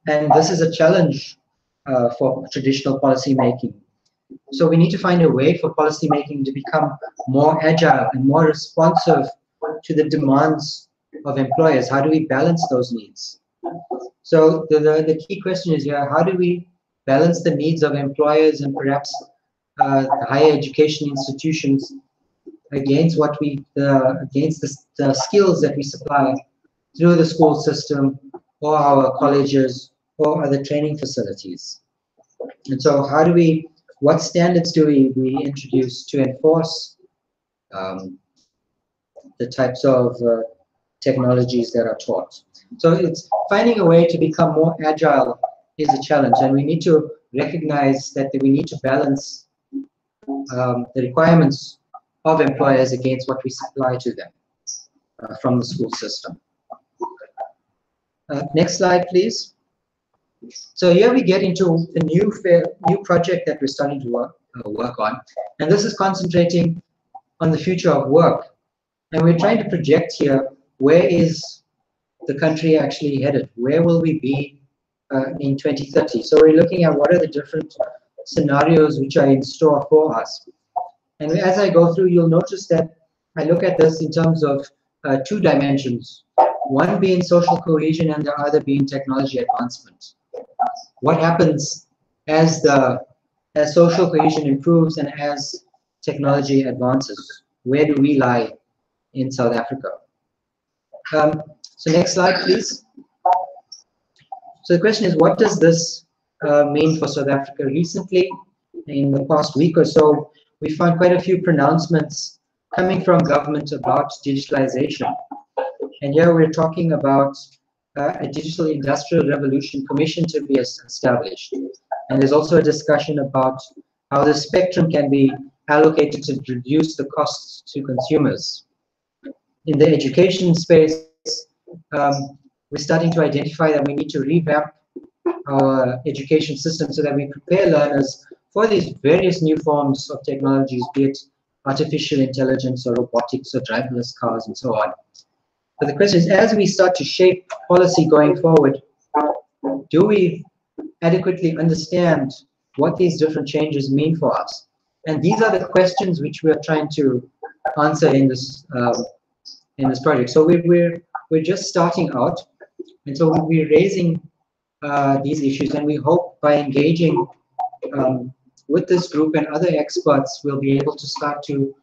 And this is a challenge for traditional policy making. So we need to find a way for policy making to become more agile and more responsive to the demands of employers. How do we balance those needs? So the key question is here, how do we balance the needs of employers and perhaps higher education institutions against what against the skills that we supply through the school system or our colleges or other training facilities? And so how do we, what standards do we introduce to enforce the types of technologies that are taught? So it's finding a way to become more agile is a challenge, and we need to recognize that we need to balance the requirements of employers against what we supply to them from the school system. Next slide, please. So here we get into a new project that we're starting to work on, and this is concentrating on the future of work. And we're trying to project here, where is the country actually headed? Where will we be in 2030? So we're looking at what are the different scenarios which are in store for us. And as I go through, you'll notice that I look at this in terms of two dimensions, one being social cohesion and the other being technology advancement. What happens as social cohesion improves and as technology advances? Where do we lie in South Africa? So next slide, please. So the question is, what does this mean for South Africa? Recently, in the past week or so, we found quite a few pronouncements coming from government about digitalization. And here we're talking about a digital industrial revolution commission to be established. And there's also a discussion about how the spectrum can be allocated to reduce the costs to consumers. In the education space, we're starting to identify that we need to revamp our education system so that we prepare learners for these various new forms of technologies, be it artificial intelligence or robotics or driverless cars and so on. But the question is, as we start to shape policy going forward, do we adequately understand what these different changes mean for us? And these are the questions which we are trying to answer in this project. So we're just starting out, and so we're raising these issues, and we hope by engaging with this group and other experts, we'll be able to start to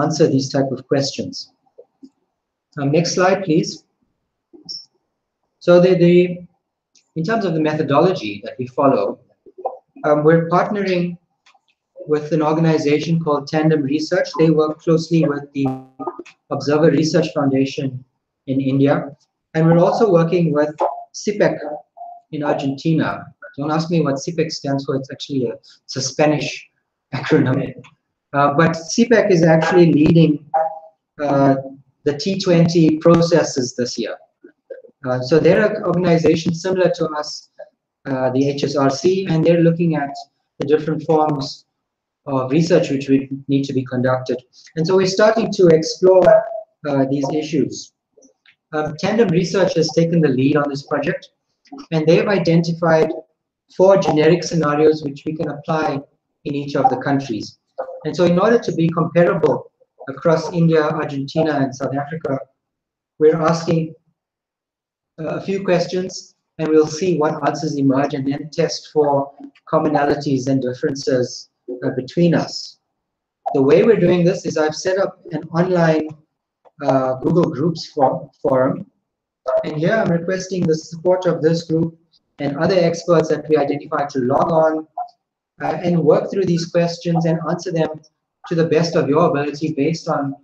answer these type of questions. Next slide, please. So in terms of the methodology that we follow, we're partnering with an organization called Tandem Research. They work closely with the Observer Research Foundation in India. And we're also working with CIPEC in Argentina. Don't ask me what CIPEC stands for. It's actually it's a Spanish acronym. But CIPEC is actually leading the T20 processes this year. So they're an organization similar to us, the HSRC, and they're looking at the different forms of research which we need to be conducted. And so we're starting to explore these issues. Tandem Research has taken the lead on this project, and they've identified 4 generic scenarios which we can apply in each of the countries. And so in order to be comparable across India, Argentina, and South Africa, we're asking a few questions, and we'll see what answers emerge and then test for commonalities and differences between us. The way we're doing this is I've set up an online Google Groups forum, And here I'm requesting the support of this group and other experts that we identify to log on and work through these questions and answer them to the best of your ability based on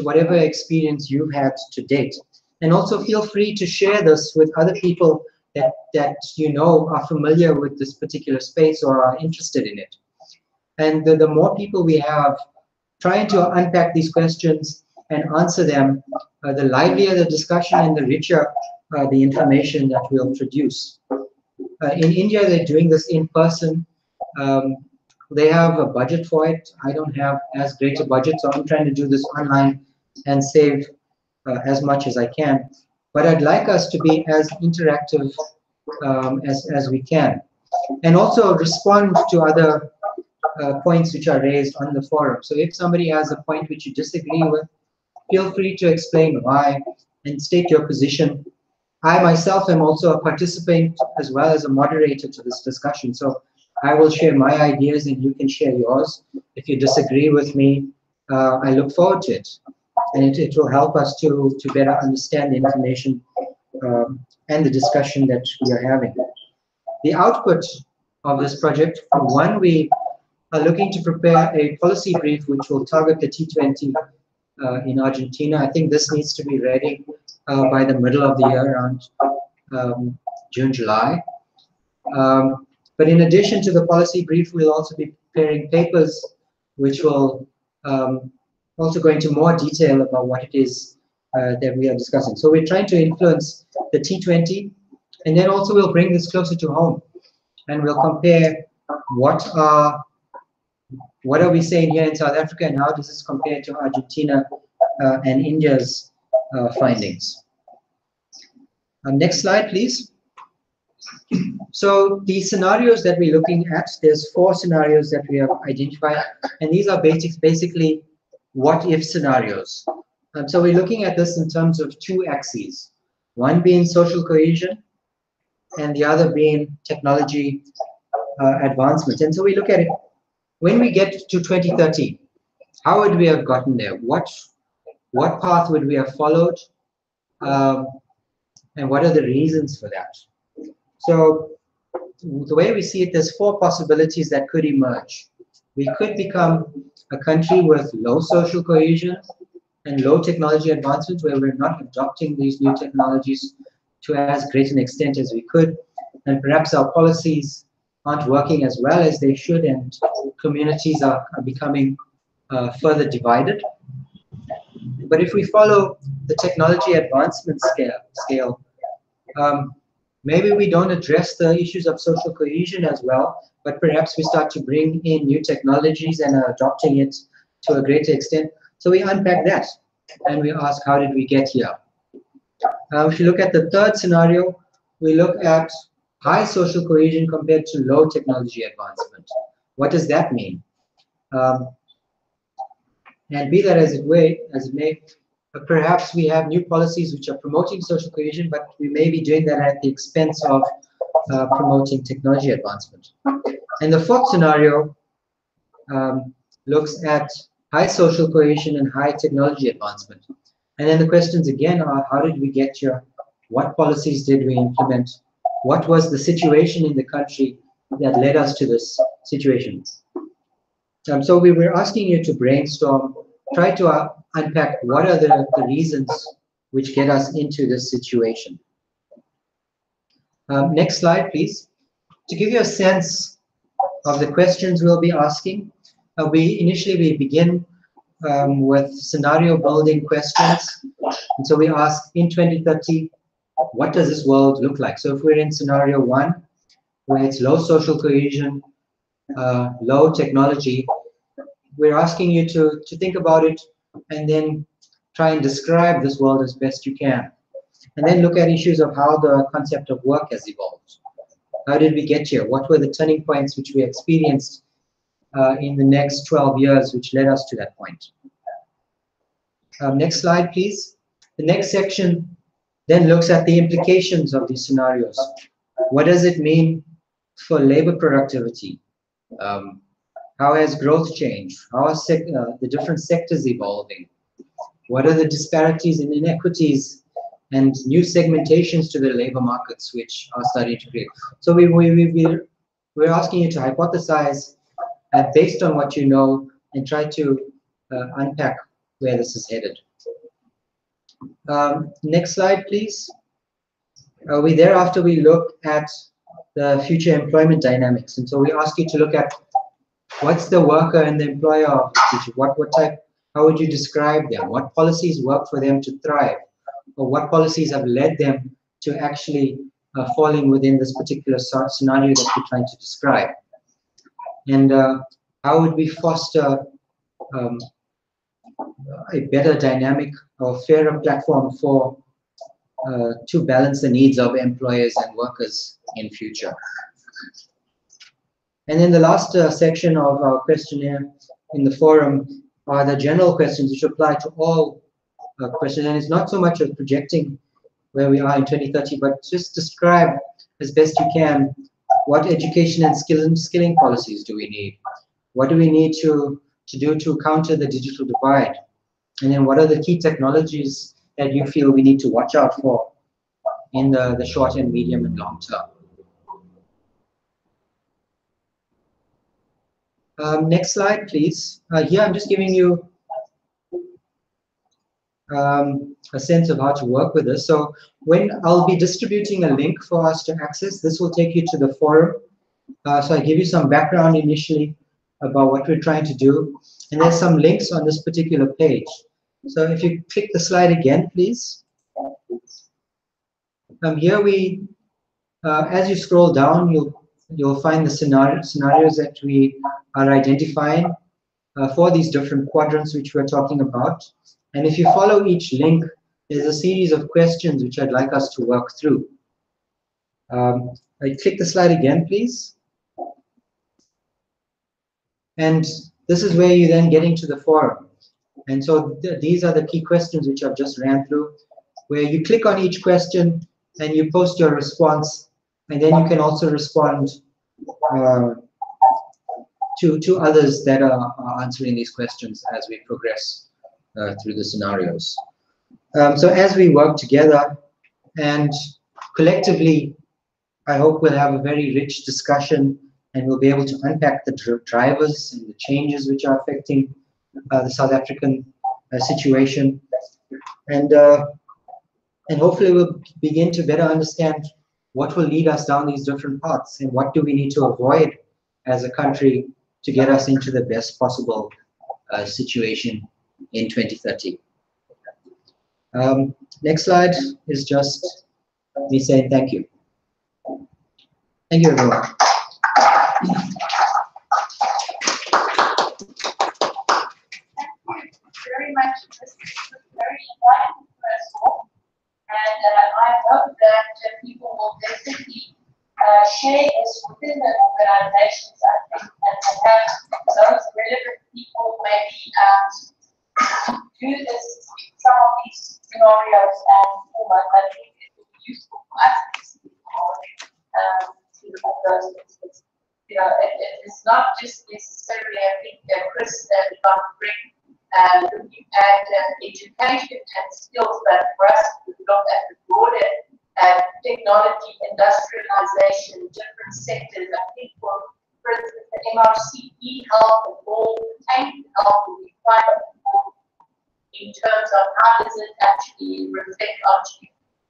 whatever experience you've had to date. And also feel free to share this with other people that you know are familiar with this particular space or are interested in it. And the more people we have trying to unpack these questions and answer them, the livelier the discussion and the richer the information that we'll produce. In India, they're doing this in person. They have a budget for it. I don't have as great a budget, so I'm trying to do this online and save as much as I can. But I'd like us to be as interactive as we can, and also respond to other points which are raised on the forum. So if somebody has a point which you disagree with, feel free to explain why and state your position. I myself am also a participant as well as a moderator to this discussion. So I will share my ideas and you can share yours. If you disagree with me, I look forward to it. And it will help us to better understand the information and the discussion that we are having. The output of this project, one, we are looking to prepare a policy brief which will target the T20 in Argentina. I think this needs to be ready by the middle of the year, around June, July. But in addition to the policy brief, we'll also be preparing papers which will also go into more detail about what it is that we are discussing. So we're trying to influence the T20, and then also we'll bring this closer to home, and we'll compare what are we saying here in South Africa and how does this compare to Argentina and India's findings. Next slide, please. So the scenarios that we're looking at, there's 4 scenarios that we have identified, and these are basically what-if scenarios. So we're looking at this in terms of 2 axes, one being social cohesion and the other being technology advancement. And so we look at it, when we get to 2030, how would we have gotten there? What path would we have followed? And what are the reasons for that? So the way we see it, there's 4 possibilities that could emerge. We could become a country with low social cohesion and low technology advancement, where we're not adopting these new technologies to as great an extent as we could, and perhaps our policies aren't working as well as they should, and communities are becoming further divided. But if we follow the technology advancement scale, maybe we don't address the issues of social cohesion as well, but perhaps we start to bring in new technologies and are adopting it to a greater extent. So we unpack that and we ask, how did we get here? If you look at the 3rd scenario, we look at high social cohesion compared to low technology advancement. What does that mean? And be that as it may, perhaps we have new policies which are promoting social cohesion, but we may be doing that at the expense of promoting technology advancement. And the 4th scenario looks at high social cohesion and high technology advancement. And then the questions again are, how did we get here? What policies did we implement? What was the situation in the country that led us to this situation? So we were asking you to brainstorm, try to unpack what are the reasons which get us into this situation. Next slide, please. To give you a sense of the questions we'll be asking, we begin with scenario building questions. And so we ask, in 2030, what does this world look like? So if we're in scenario 1, where it's low social cohesion, low technology, we're asking you to think about it and then try and describe this world as best you can. And then look at issues of how the concept of work has evolved. How did we get here? What were the turning points which we experienced in the next 12 years which led us to that point? Next slide, please. The next section then looks at the implications of these scenarios. What does it mean for labor productivity? How has growth changed? How are the different sectors evolving? What are the disparities and inequities and new segmentations to the labor markets which are starting to create. So we're asking you to hypothesize based on what you know and try to unpack where this is headed. Next slide, please. We thereafter we look at the future employment dynamics, and so we ask you to look at what's the worker and the employer of the future. What type? How would you describe them? What policies work for them to thrive, or what policies have led them to actually falling within this particular scenario that we're trying to describe? And how would we foster a better dynamic or fairer platform for to balance the needs of employers and workers in future? And then the last section of our questionnaire in the forum are the general questions which apply to all questions. And it's not so much of projecting where we are in 2030, but just describe as best you can what education and skilling policies do we need? What do we need to do to counter the digital divide? And then what are the key technologies that you feel we need to watch out for in the short and medium and long term? Next slide, please. Here I'm just giving you a sense of how to work with this. So when I'll be distributing a link for us to access, this will take you to the forum. So I give you some background initially about what we're trying to do. And there's some links on this particular page. So if you click the slide again, please. Here we, as you scroll down, you'll find the scenarios that we are identifying for these different quadrants which we're talking about. And if you follow each link, there's a series of questions which I'd like us to work through. I click the slide again, please. And this is where you then get into the forum. And so these are the key questions which I've just ran through, where you click on each question and you post your response, and then you can also respond to others that are answering these questions as we progress through the scenarios. So as we work together and collectively, I hope we'll have a very rich discussion and we'll be able to unpack the drivers and the changes which are affecting the South African situation. And hopefully we'll begin to better understand what will lead us down these different paths and what do we need to avoid as a country to get us into the best possible situation in 2030. Next slide is just me saying thank you. Thank you, everyone. Very much. This is very enlightening first of all, and I hope that people will definitely share this within the organizations, I think, and have those relevant people maybe do this, some of these scenarios and form. I think it will be useful for us to look at those things. You know, it's not just necessarily, I think, Chris, we got to bring looking at education and skills, but for us to look at the broader technology, industrialization, different sectors. I think for instance, the MRCE health and all pertaining to health will be quite important in terms of how does it actually reflect on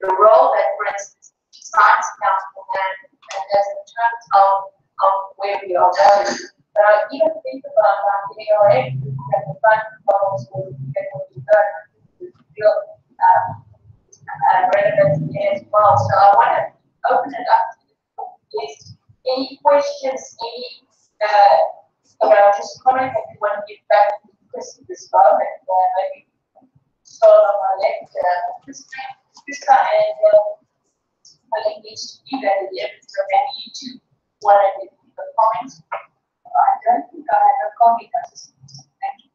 the role that, for instance, Science Council has in terms of where we are going. But I even think about the ARA and the fund models where we get what we learn is real relevant as well. So I want to open it up to any questions, any just comment if you want to get back to Chris at this moment. Maybe start on my left, Krista, and I think needs to be that again. So maybe you two want to give the comments. I don't think I have a comment. Thank you.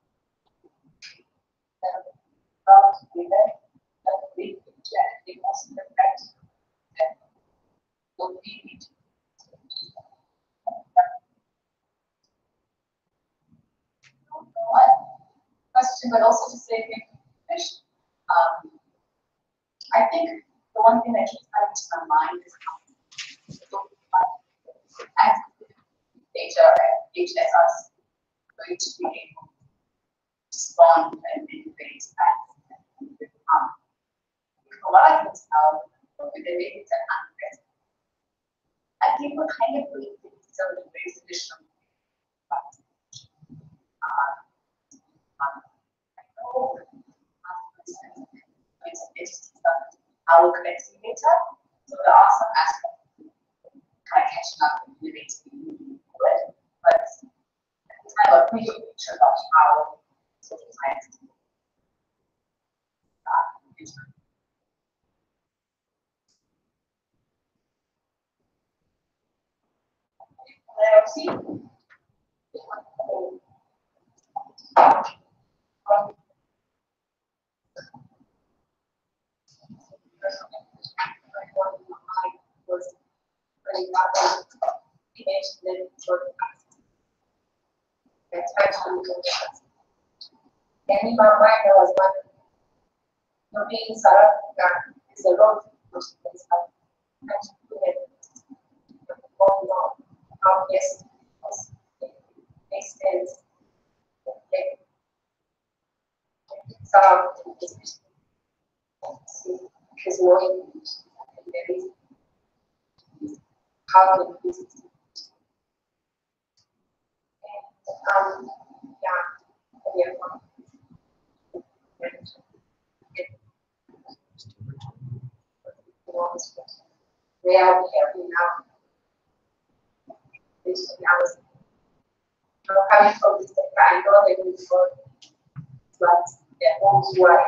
Question, but also to say thank you. I think the one thing that keeps coming to my mind is how data and HSS going to be able to respond and innovate and become. A lot of things now, with the way it's unprecedented. I think we're kind of doing some of the very traditional our collecting data. So there are some aspects kind of catching up and innovating, but it's kind of a bigger picture about how social science is. See? And my mind was one being South Africa is a lot of how yes, makes sense. So because working there is how the business and where are we here now? Basically, I was coming from this sector, I know that we got but their homes were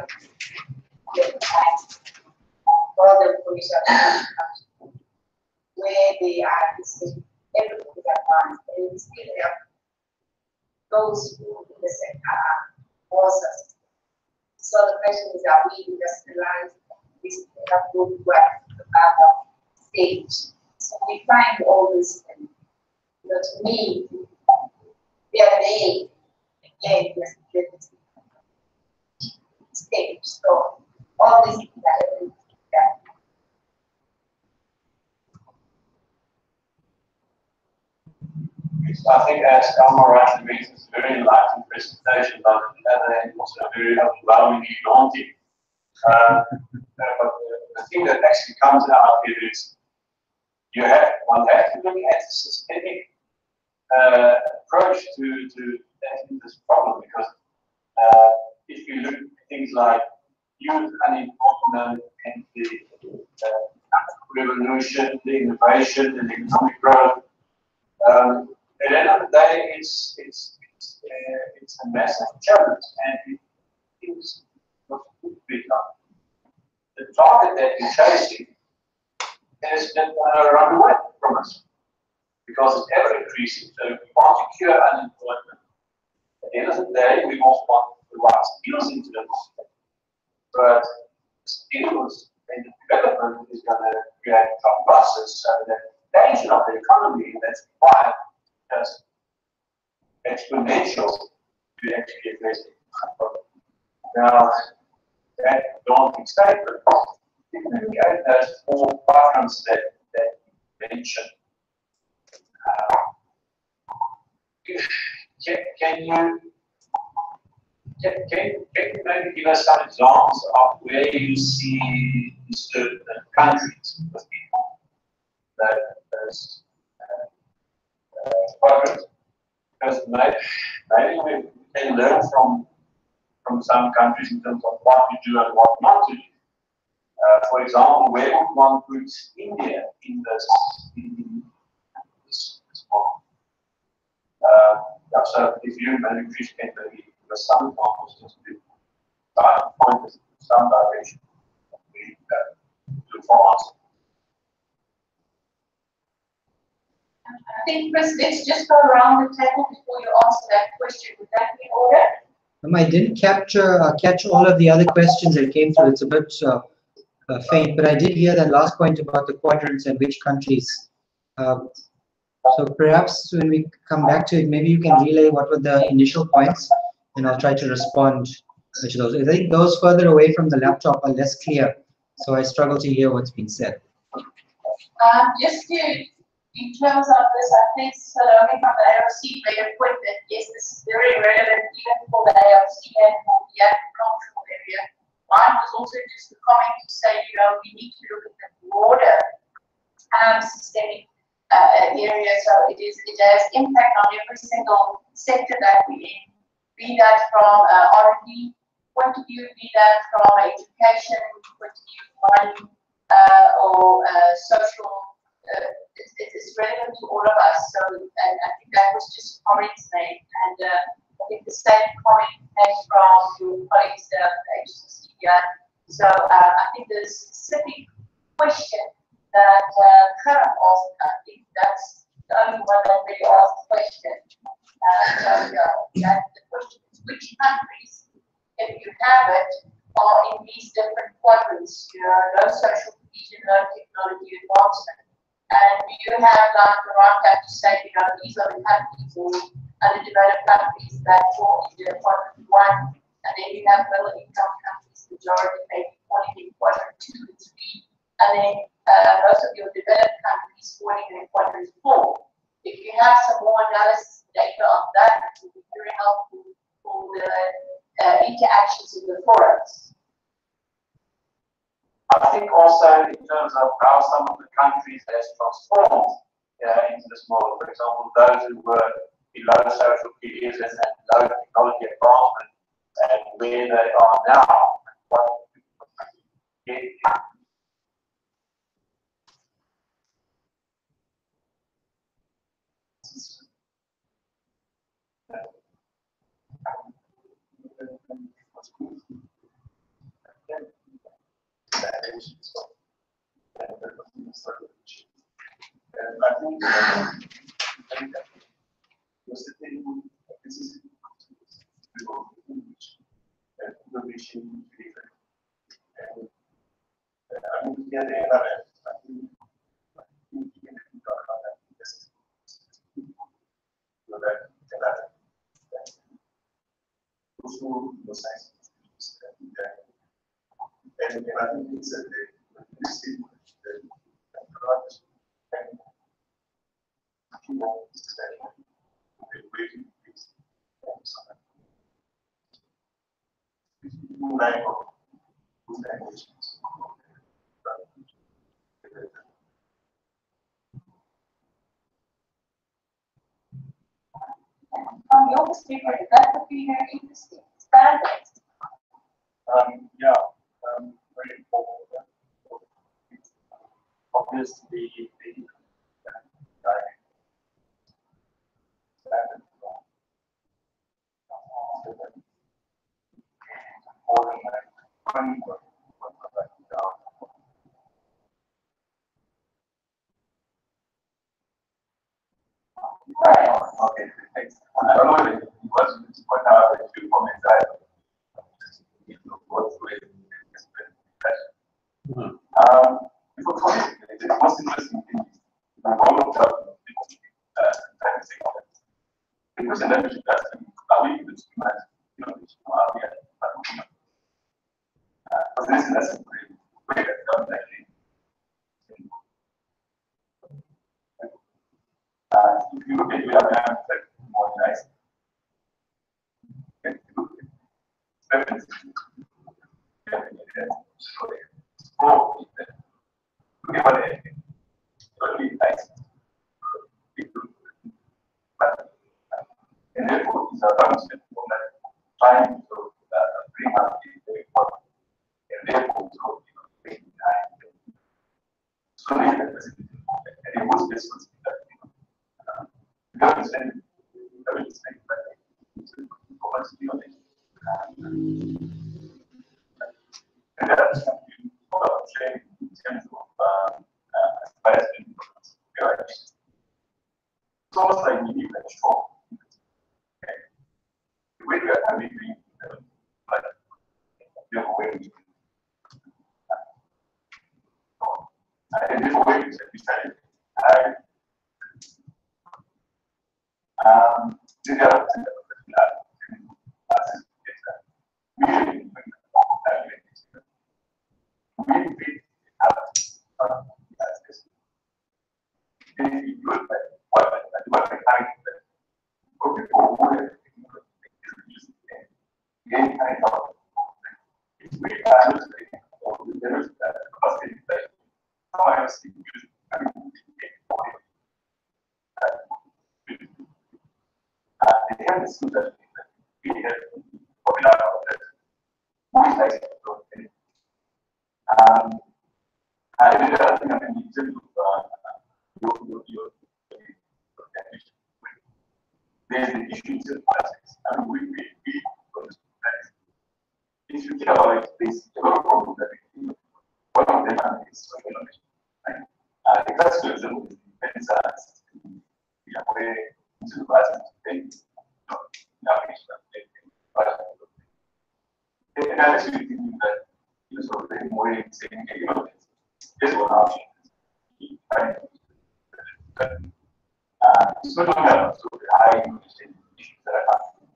all the information where they are listing everything is advanced and we still have those who in the sector are more successful. So the question is, are we industrialized? We still have good work at the stage. So we find all this, and to me, they are made again, yes, stage. So all these things that I think as Elmar rightly mentioned, it's a very enlightening presentation, but on the other hand, also very overwhelmingly daunting. But the thing that actually comes out here is one has to look at a systemic approach to this problem, because if you look at things like youth unemployment and the revolution, the innovation and economic growth, at the end of the day, it's a massive challenge, and it is not good to be done. The target that you're chasing has been run away from us because it's ever increasing. So we want to cure unemployment. At the end of the day, we also want the right skills into the market. But skills and development is going to create job losses, so the expansion of the economy that's required just exponential to actually address it. Now, that daunting statement, if we look at those 4 quadrants that you mentioned, can you maybe give us some examples of where you see certain countries that those quadrants? Because maybe we can learn from some countries in terms of what to do and what not to do. For example, where would one put India in this model? So if you maybe Chris can maybe give us some examples just to start to point us in some direction we do for us. I think, Chris, let's just go around the table before you answer that question. Would that be in order? I didn't catch all of the other questions that came through. It's a bit faint, but I did hear that last point about the quadrants and which countries. So perhaps when we come back to it, maybe you can relay what were the initial points, and I'll try to respond to those. I think those further away from the laptop are less clear, so I struggle to hear what's being said. Just to, in terms of this, I think Salome from the ARC made a point that yes, this is very relevant even for the ARC and for the agricultural area. Mine was also just a comment to say, you know, we need to look at the broader systemic area. So it has impact on every single sector that we in, be that from R&D point of view, be that from education point of view, money, or social. It is relevant to all of us. So, and I think that was just comments made, and I think the same comment came from your colleagues at HCC. So I think the specific question that Karen asked, I think that's the only one that really asked the question. That the question is which countries, if you have it, are in these different quadrants, you know, no social cohesion, no technology advancement. And you have like the right to say, you know, these are the countries or underdeveloped countries that fall into quadrant 1, and then you have middle income countries, majority maybe falling in quadrant 2 and 3, and then most of your developed countries falling in quadrant 4. If you have some more analysis data on that, it will be very helpful for the interactions in the forums. I think also in terms of how some of the countries has transformed into this model. For example, those who were below social cohesion and low technology advancement, and where they are now. From your perspective, that would be very interesting. Standards. Very important. Obviously, the okay, thanks. I don't know if it was point out the 2 comments I have. The most interesting thing is the role of because invention are we able to manage innovation or are we at because that's a great done actually. If you look at your like more nice. And therefore, these are functions trying to bring up the report, and therefore, so and it was this was and that's something sharing in terms of it's almost like we need that strong. The way we are having like different ways. And different ways that we study. The other thing that we There's the issues of politics. I mean, we if you think about it, there's a lot of problems that we one of them is innovation. Right? The classic example is the defense system. We are way into the last thing. And I actually think that sort of the more saying, here's one option. Right? It's not only about sort of the high innovation issues that are happening.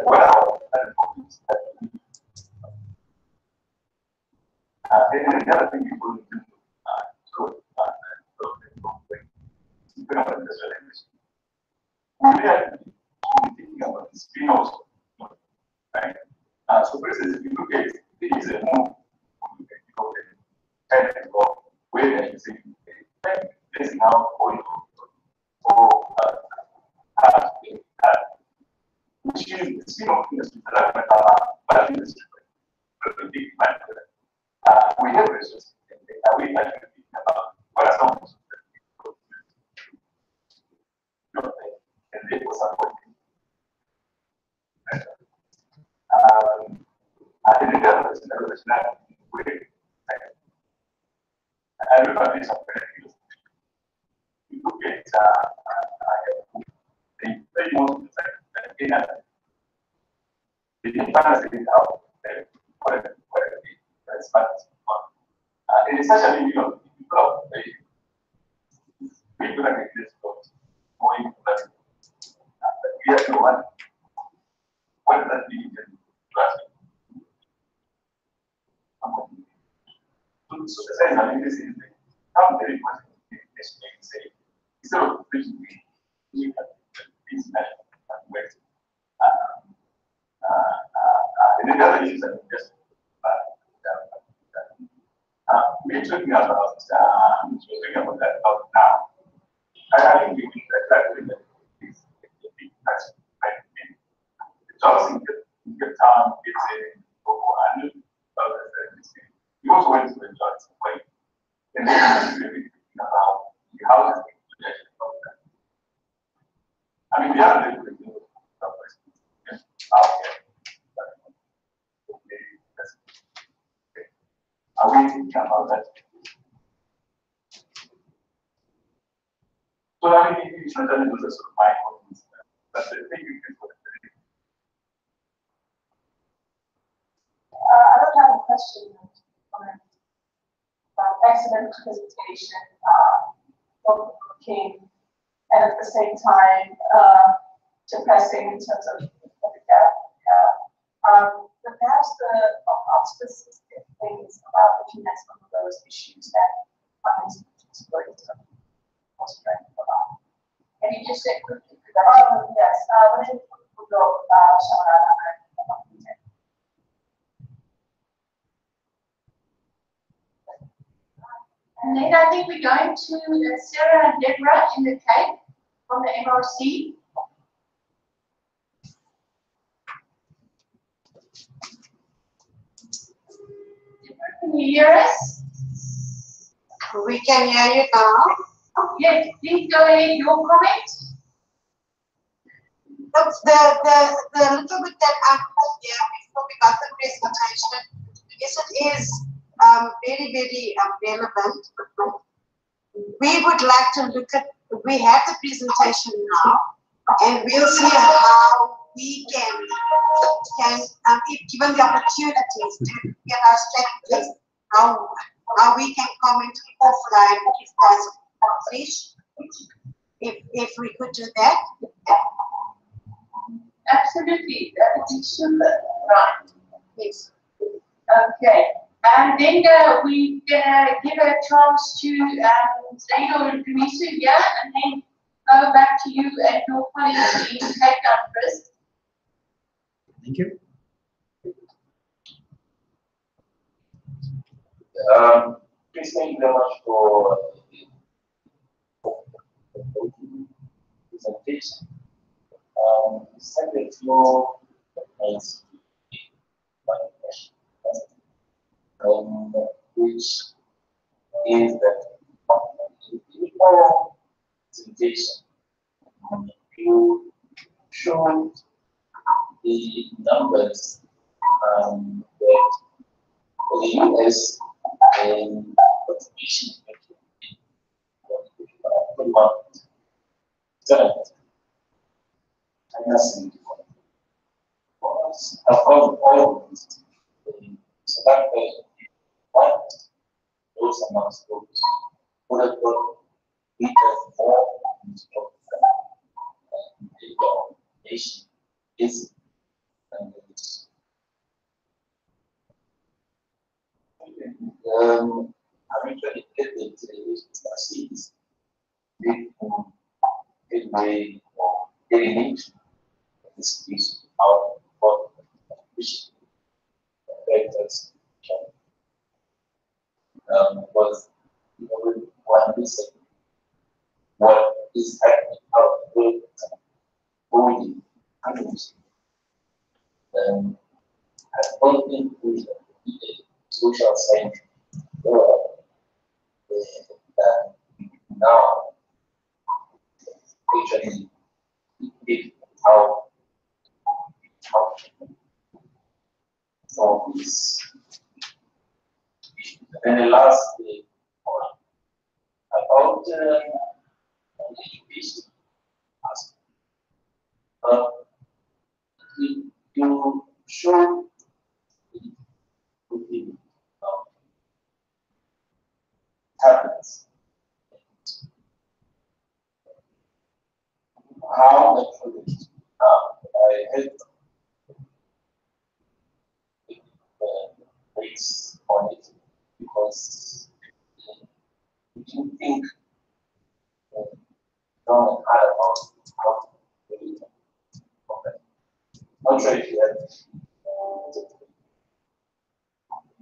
What are other problems that we and the other thing we will do we are thinking about the spin-offs, right? So for instance, if you look at there is a move where there is there's now going which is the spin-off industry that are industry. We have research and we actually think about what are some of and they was supporting. I think the other is not way. I remember this on you look at they most of the time they didn't balance it out it is such a if you go people like this more important we have to one what does that mean to us? So the same I think this is how very much this say instead of preaching you can these national ways and the other issues that just we're talking about that now. I think we need exactly that is a big tax right? The jobs in Cape Town, it's over 100,000. We also went to the jobs way. And then we're really thinking about the houses about that. I mean, the other thing we do out there. Are we thinking about that? So I mean, it's not only those sort of my comments, but the thing you can put it. I don't have a question. Excellent presentation from King, and at the same time depressing in terms of the gap. But perhaps the specific things about looking at some of those issues that institutions are going to concentrate about. Can you just say quickly? Oh, yes. When did we go, and then I think we're going to Sarah and Deborah in the Cape from the MRC. Deborah, can you hear us? We can hear you now. Yes, please go ahead, your comment. Look, the little bit that I put there before we got the presentation, yes, it is very, very relevant. We would like to look at, we have the presentation now, and we'll see how we can if given the opportunities to get our strategies, how we can comment offline if possible. If we could do that. Absolutely, that would be super. Right. Yes. Okay. And then we're going to give a chance to Zaid or Kamisu here, and then go back to you and your colleagues in Cape Town first. Thank you. Please, thank you very much for the presentation. Second floor is one question, which is that in your presentation, you showed the numbers that the US in contribution so that what those amounts would have got even more into the nation is I'm actually getting studies in my getting into this piece of what factors was one reason what is happening out with body animals has all been with social science that now actually how solve this issue. And the last point about education aspect. To show happens how naturally I had race on it because we didn't think long and hard about how to do it. Okay. Not sure if you had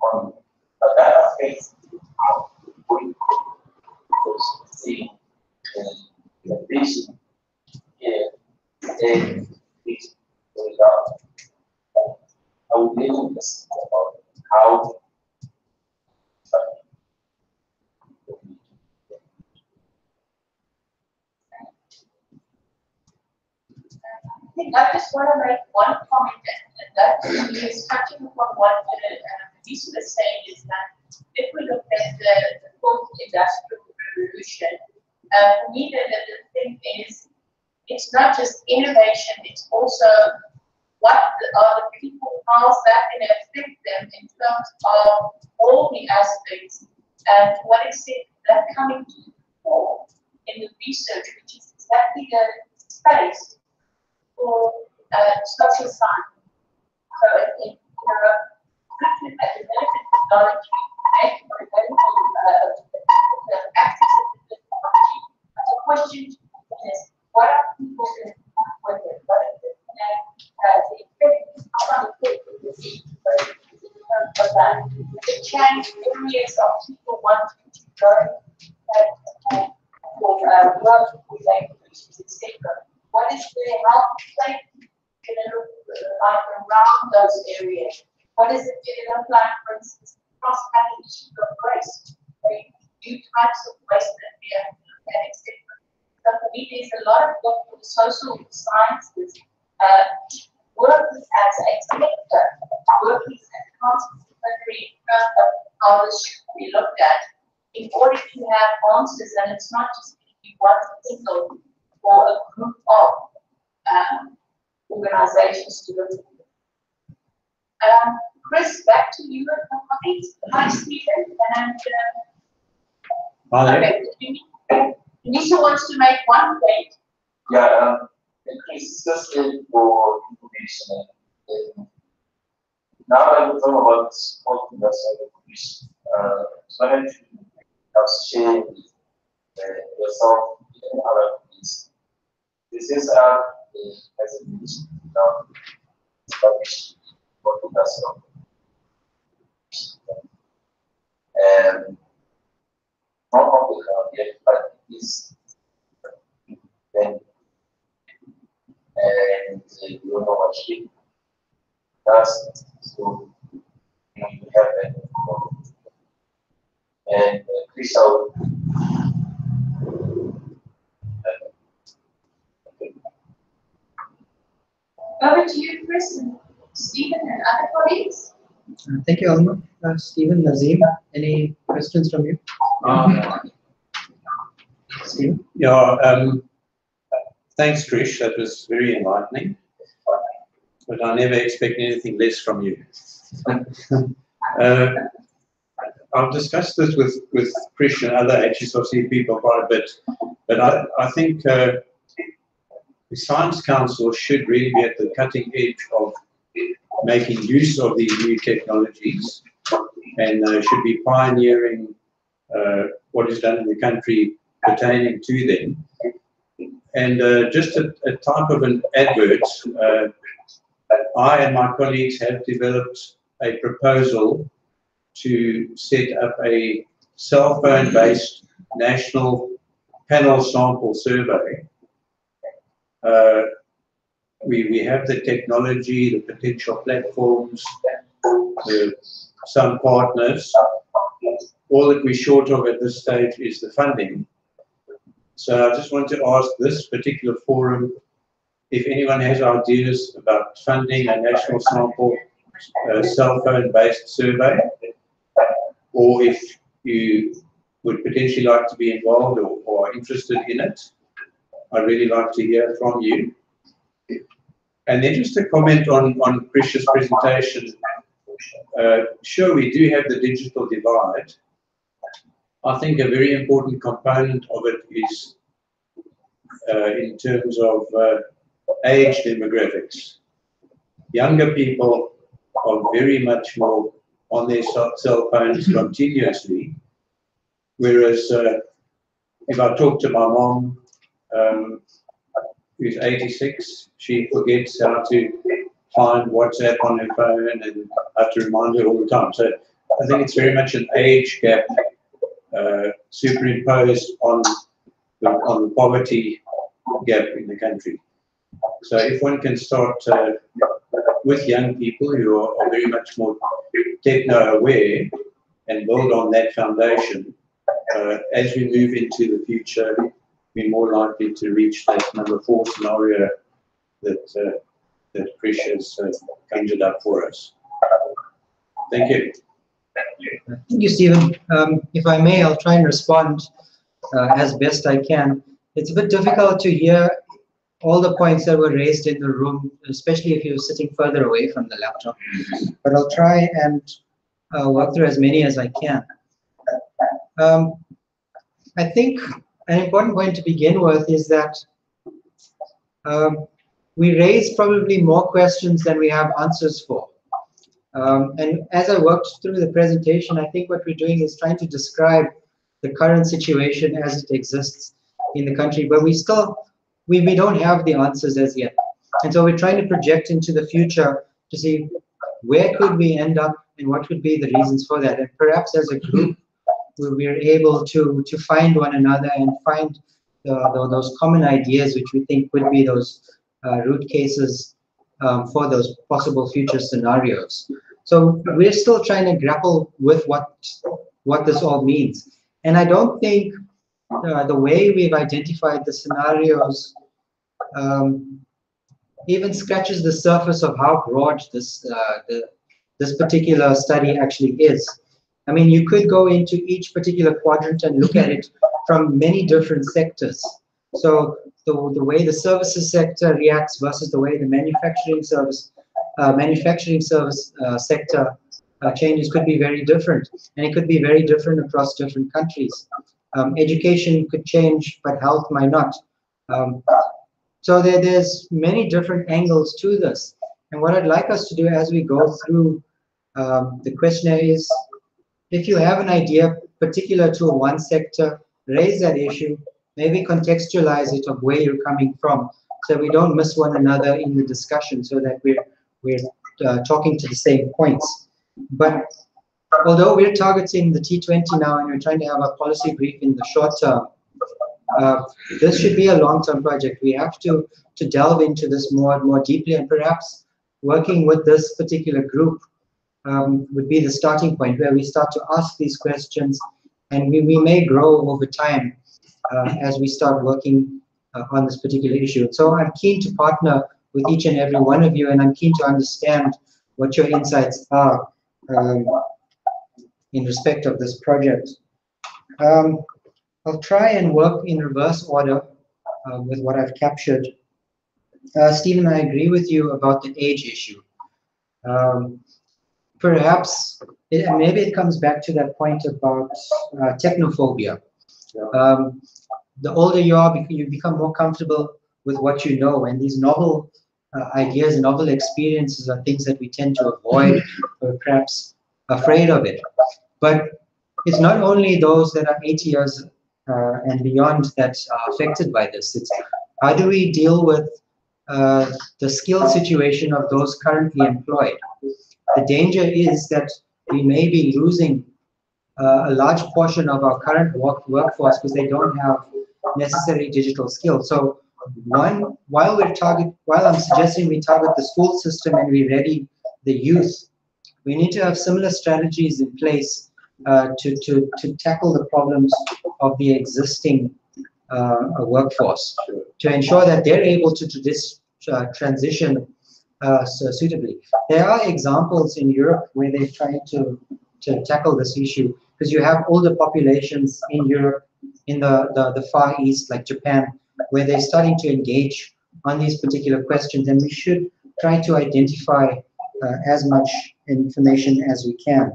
on but that affects how we see the vision here and it's without I would really listen about how I just want to make one comment, and that is touching upon what Lisa was saying, is that if we look at the fourth industrial revolution, for me the thing is, it's not just innovation, it's also what are the people, how is that going to affect them in terms of all the aspects, and to what extent that coming to the fore in the research, which is exactly the space for social science. So in looking at developing technology, and access to the technology, the question is, what are people going to do with it? What is it? The effect, how long it will be of that. The change areas of people wanting to go for work with languages, etc. What is the health safety going to look like around those areas? What is it going to look like, for instance, cross-cutting issue of waste, new types of waste that we have to look at, etc. So for me, there's a lot of work for the social sciences, working as a sector, working as transdisciplinary in terms of how this should be looked at, in order to have answers, and it's not just going to be one single or a group of organizations to look at. Chris, back to you. Hi, Stephen. And okay, Nisha wants to make one point. Yeah, Chris, just for information. Now I will talk about sport industrial revolution. So I want to share with yourself and other colleagues. This is as a mission now established for industrial revolution. not on the ground yet, but it is then, and you don't know what shape does. So you have that. And crystal. Over to you, Chris, and Stephen, and other colleagues. Thank you, Alma. Stephen, Nazim, any questions from you? Stephen? Yeah, thanks, Trish. That was very enlightening. But I never expect anything less from you. I've discussed this with Trish and other HSRC people quite a bit, but I think the Science Council should really be at the cutting edge of making use of these new technologies, and should be pioneering what is done in the country pertaining to them. And just a type of an advert, I and my colleagues have developed a proposal to set up a cell phone-based national panel sample survey. We have the technology, the potential platforms, some partners. All that we're short of at this stage is the funding. So I just want to ask this particular forum if anyone has ideas about funding a national sample cell phone-based survey, or if you would potentially like to be involved or are interested in it. I'd really like to hear from you. And then just a comment on Krish's presentation. Sure, we do have the digital divide. I think a very important component of it is in terms of age demographics. Younger people are very much more on their cell phones continuously, whereas if I talk to my mom, who's 86, she forgets how to find WhatsApp on her phone, and I have to remind her all the time. So I think it's very much an age gap superimposed on the poverty gap in the country. So if one can start with young people who are very much more techno-aware and build on that foundation, as we move into the future, we're more likely to reach that number 4 scenario that Krish has conjured up for us. Thank you. Thank you, Stephen. If I may, I'll try and respond as best I can. It's a bit difficult to hear all the points that were raised in the room, especially if you're sitting further away from the laptop. But I'll try and work through as many as I can. I think an important point to begin with is that we raise probably more questions than we have answers for. And as I worked through the presentation, I think what we're doing is trying to describe the current situation as it exists in the country, but we don't have the answers as yet. And so we're trying to project into the future to see where could we end up and what would be the reasons for that. And perhaps as a group, we're able to find one another and find those common ideas which we think would be those root cases for those possible future scenarios. So we're still trying to grapple with what this all means. And I don't think the way we've identified the scenarios even scratches the surface of how broad this particular study actually is. I mean, you could go into each particular quadrant and look at it from many different sectors. So the way the services sector reacts versus the way the manufacturing service sector changes could be very different, and it could be very different across different countries. Education could change, but health might not. So there's many different angles to this. And what I'd like us to do as we go through the questionnaire is, if you have an idea particular to one sector, raise that issue, maybe contextualize it of where you're coming from, so we don't miss one another in the discussion, so that we're talking to the same points. But although we're targeting the T20 now and we're trying to have a policy brief in the short term, this should be a long-term project. We have to delve into this more deeply, and perhaps working with this particular group would be the starting point where we start to ask these questions, and we may grow over time as we start working on this particular issue. So I'm keen to partner with each and every one of you, and I'm keen to understand what your insights are in respect of this project. I'll try and work in reverse order with what I've captured. Stephen, I agree with you about the age issue. Perhaps, maybe it comes back to that point about technophobia. The older you are, you become more comfortable with what you know, and these novel ideas and novel experiences are things that we tend to avoid or perhaps afraid of it. But it's not only those that are 80 years and beyond that are affected by this. It's how do we deal with the skill situation of those currently employed? The danger is that we may be losing a large portion of our current workforce because they don't have necessary digital skills. So while I'm suggesting we target the school system and we ready the youth, we need to have similar strategies in place to tackle the problems of the existing workforce, to ensure that they're able to transition suitably. There are examples in Europe where they're trying to tackle this issue, because you have older populations in Europe, in the Far East, like Japan, where they're starting to engage on these particular questions, and we should try to identify as much information as we can.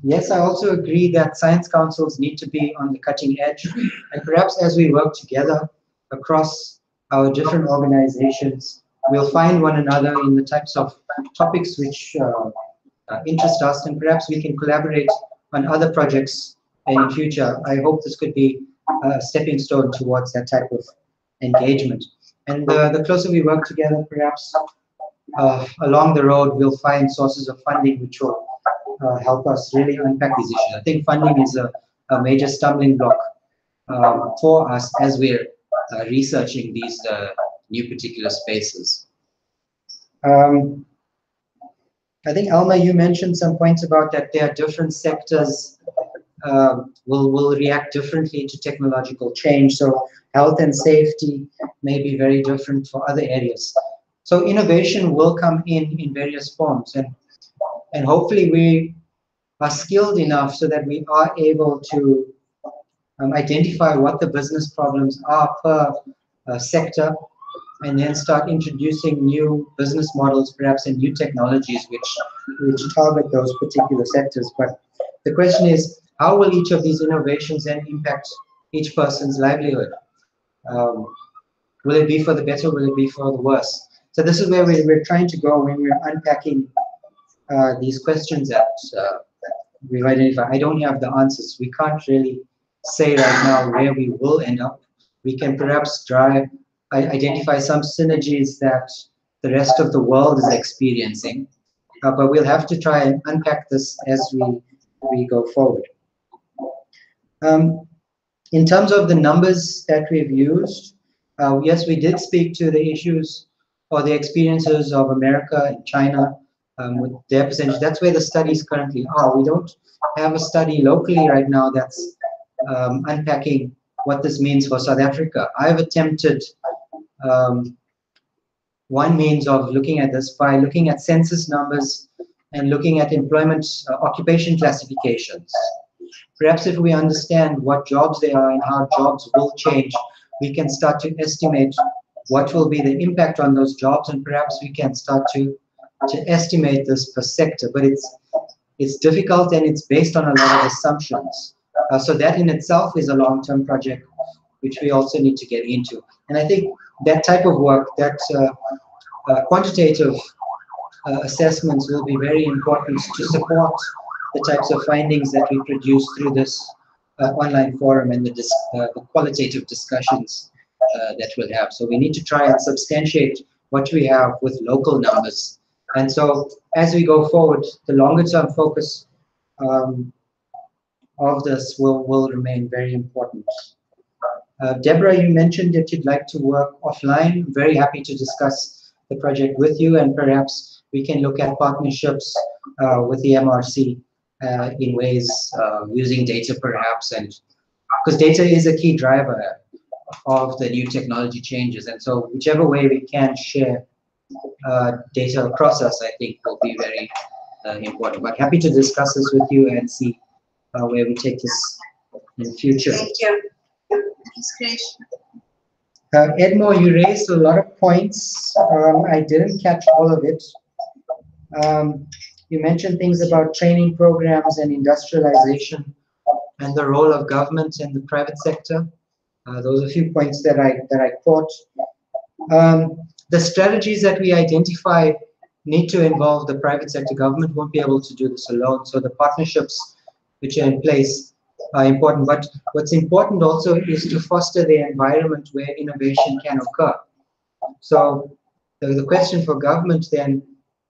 Yes, I also agree that science councils need to be on the cutting edge, and perhaps as we work together across our different organizations, we'll find one another in the types of topics which interest us, and perhaps we can collaborate on other projects in future. I hope this could be a stepping stone towards that type of engagement. And the closer we work together, perhaps along the road, we'll find sources of funding which will help us really unpack these issues. I think funding is a major stumbling block for us as we're researching these new particular spaces. I think, Alma, you mentioned some points about that there are different sectors will react differently to technological change. So health and safety may be very different for other areas. So innovation will come in various forms, and hopefully we are skilled enough so that we are able to identify what the business problems are per sector, and then start introducing new business models, perhaps, and new technologies which target those particular sectors. But the question is, how will each of these innovations then impact each person's livelihood? Will it be for the better? Will it be for the worse? So this is where we're trying to go when we're unpacking these questions that we've identified. I don't have the answers. We can't really say right now where we will end up. We can perhaps identify some synergies that the rest of the world is experiencing, but we'll have to try and unpack this as we go forward. In terms of the numbers that we've used, yes, we did speak to the issues or the experiences of America and China with their percentage. That's where the studies currently are. We don't have a study locally right now that's unpacking what this means for South Africa. I've attempted one means of looking at this by looking at census numbers and looking at employment occupation classifications. Perhaps if we understand what jobs they are and how jobs will change, we can start to estimate what will be the impact on those jobs, and perhaps we can start to estimate this per sector. But it's difficult, and it's based on a lot of assumptions. So that in itself is a long-term project which we also need to get into. And I think that type of work, that quantitative assessments will be very important to support the types of findings that we produce through this online forum and the qualitative discussions that we'll have. So we need to try and substantiate what we have with local numbers And so as we go forward, the longer term focus of this will remain very important. Deborah, you mentioned that you'd like to work offline. I'm very happy to discuss the project with you, and perhaps we can look at partnerships with the MRC in ways using data perhaps, and because data is a key driver of the new technology changes, and so whichever way we can share data across us, I think will be very important. But happy to discuss this with you and see where we take this in the future. Thank you. Thanks, Krish. Edmore, you raised a lot of points. I didn't catch all of it. You mentioned things about training programs and industrialization and the role of government and the private sector. Those are a few points that I caught. The strategies that we identify need to involve the private sector. Government won't be able to do this alone. So the partnerships which are in place are important. But what's important also is to foster the environment where innovation can occur. So the question for government then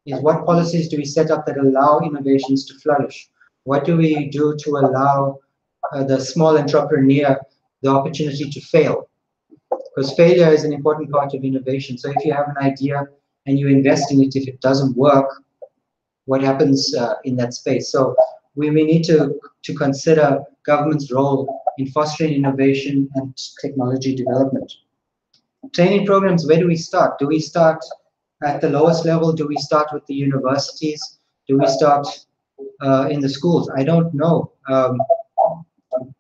is, what policies do we set up that allow innovations to flourish? What do we do to allow the small entrepreneur the opportunity to fail? Because failure is an important part of innovation. So if you have an idea and you invest in it, if it doesn't work, what happens in that space? So we need to consider government's role in fostering innovation and technology development. Training programs, where do we start? Do we start at the lowest level? Do we start with the universities? Do we start in the schools? I don't know.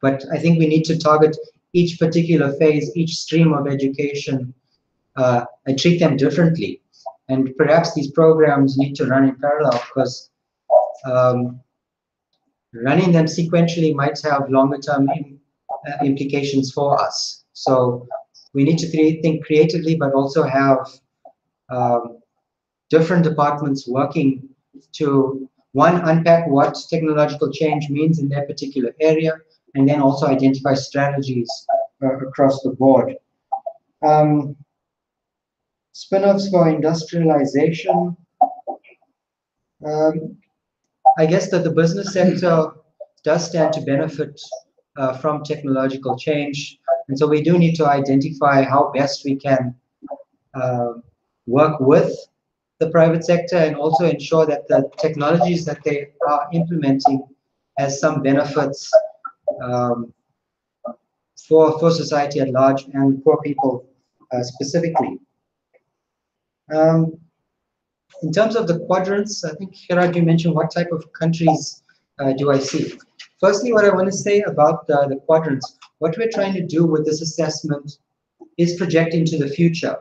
But I think we need to target each particular phase, each stream of education, and treat them differently. And perhaps these programs need to run in parallel, because running them sequentially might have longer term implications for us. So we need to think creatively, but also have different departments working to, one, unpack what technological change means in their particular area, and then also identify strategies across the board. Spin-offs for industrialization. I guess that the business sector does stand to benefit from technological change, and so we do need to identify how best we can work with the private sector and also ensure that the technologies that they are implementing has some benefits for society at large and poor people specifically. In terms of the quadrants, I think, Gerard, you mentioned what type of countries do I see. Firstly, what I want to say about the quadrants, what we're trying to do with this assessment is project into the future.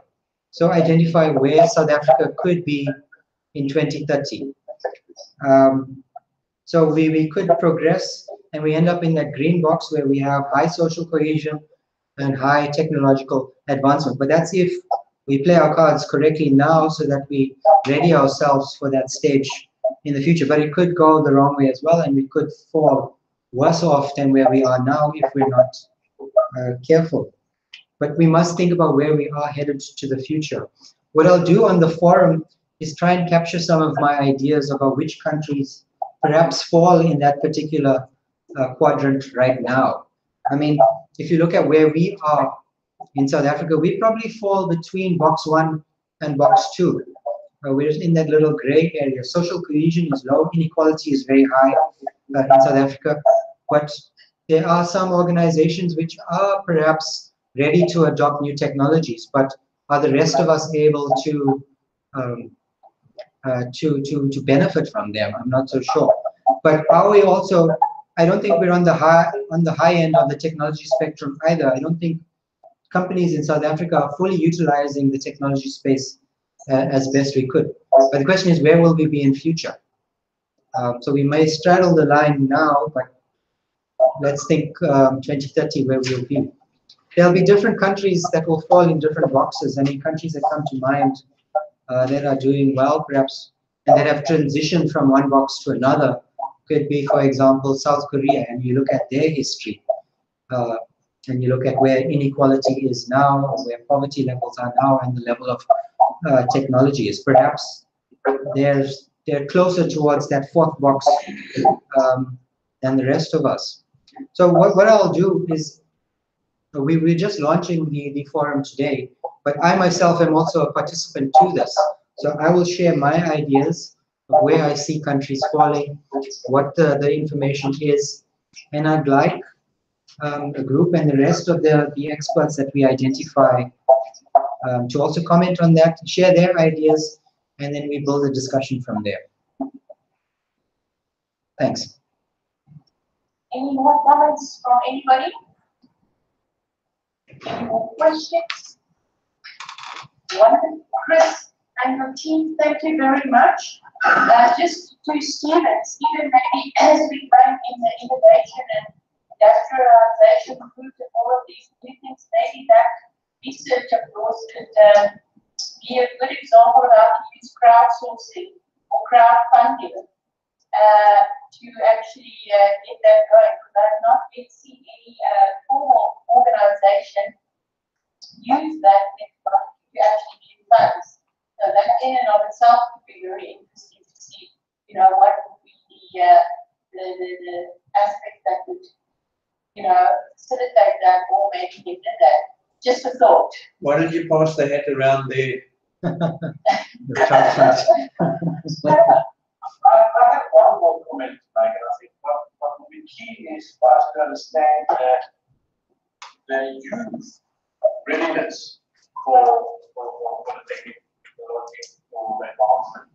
So identify where South Africa could be in 2030. So we could progress and we end up in that green box where we have high social cohesion and high technological advancement. But that's if we play our cards correctly now so that we ready ourselves for that stage in the future. But it could go the wrong way as well, and we could fall worse off than where we are now if we're not careful. But we must think about where we are headed to the future. What I'll do on the forum is try and capture some of my ideas about which countries perhaps fall in that particular quadrant right now. I mean, if you look at where we are in South Africa, we probably fall between box 1 and box 2. We're in that little gray area. Social cohesion is low, inequality is very high in South Africa, but there are some organizations which are perhaps ready to adopt new technologies, but are the rest of us able to benefit from them? I'm not so sure. But are we also? I don't think we're on the high end of the technology spectrum either. I don't think companies in South Africa are fully utilizing the technology space as best we could. But the question is, where will we be in future? So we may straddle the line now, but let's think 2030 where we'll be. There'll be different countries that will fall in different boxes. I mean, countries that come to mind that are doing well, perhaps, and that have transitioned from one box to another could be, for example, South Korea, and you look at their history, and you look at where inequality is now, where poverty levels are now, and the level of technology is. Perhaps they're closer towards that fourth box than the rest of us. So what I'll do is, we're just launching the forum today, but I myself am also a participant to this. So I will share my ideas of where I see countries falling, what the information is, and I'd like a group and the rest of the experts that we identify to also comment on that, share their ideas, and then we build a discussion from there. Thanks. Any more comments from anybody? Any more questions? Wonderful. Chris and your team, thank you very much. Just to students, even maybe as we run in the innovation and industrialization group and all of these new things, maybe that research of yours could be a good example of how to use crowdsourcing or crowdfunding to actually get that going. Because I have not yet seen any formal organization use that methodology to actually get funds. So that in and of itself would be very interesting to see, you know, what would be the aspect that would, you know, facilitate that or maybe hinder that. Just a thought. Why don't you pass the hat around there? I have one more comment to make, and I think what will be key is for us to understand that the youth readiness for the technical advancement.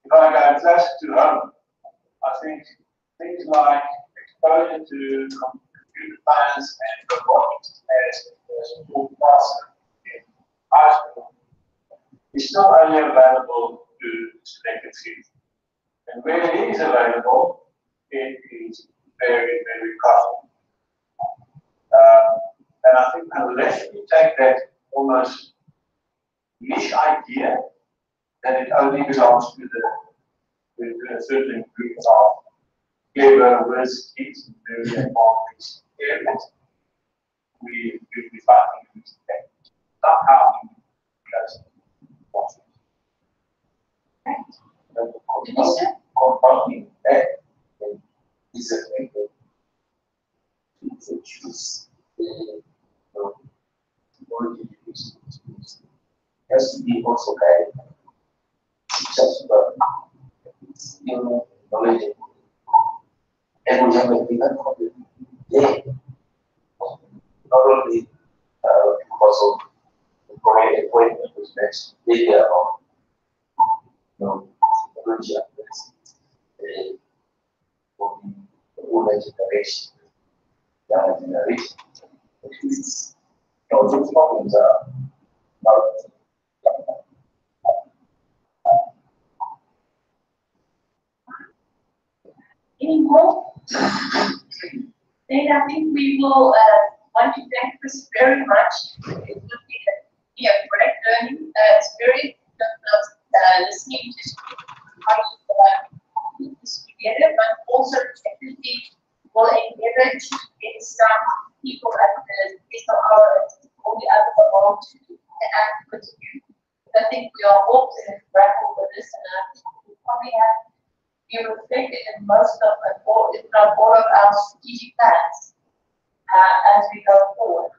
If I go closer to home, I think things like exposure to computer science and robotics as full class in high school is still only available to selected fields. And where it is available, it is very, very costly. And I think unless we take that almost niche idea that it only belongs to a certain group of clever words kids in very advanced areas, we find things that somehow we just watch it. Compounding that is a thing that choose the technology has to be also guided just skill, knowledge, and we have a bigger problem. Not only because of the Korean equipment was next bigger on technology for the older generation, younger generation. Those problems are not. Any more? Then I think we will want to thank Chris very much. It will be a great learning experience listening to how you put this together, but also technically will endeavor to get some people at the SLR and all the other world to act with you. I think we are all going to grapple with this, and I think we probably have to be reflected in most of, if not all of our strategic plans as we go forward.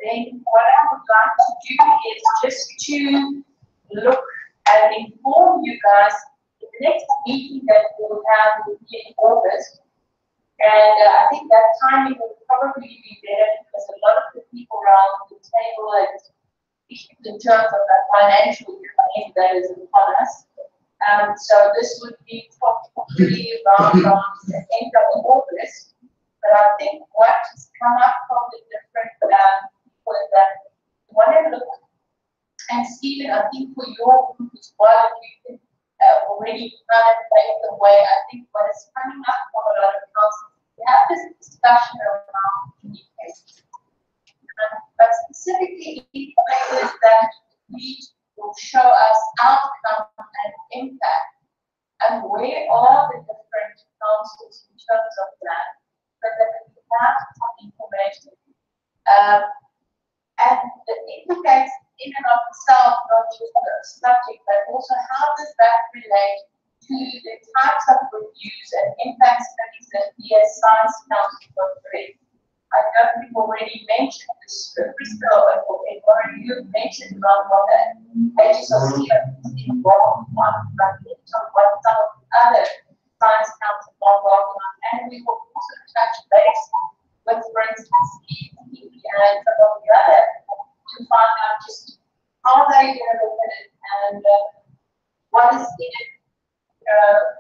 Then what I would like to do is just to look and inform you guys the next meeting that we'll have will be in August. And I think that timing will probably be better because a lot of the people around the table and in terms of the financial year that is upon us. So this would be probably around the end of August. But I think what has come up from the different people is that we want to look, and Stephen, I think for your group as well, if you can already kind of pave the way, I think what is coming up from a lot of councils, we have this discussion around communication. But specifically, indicators that we will show us outcome and impact, and where are the different councils in terms of that, so that we have some information. And the indicators in and of itself, not just the subject, but also how does that relate to the types of reviews and impact studies that we as Science Council are doing. I know we've already mentioned this, Crystal, or you mentioned about what the HSOC is involved on, but what some of the other Science Council are working on, and we will also touch base with, for instance, EEP and some of the other to find out just how they going to look at it and what is in it.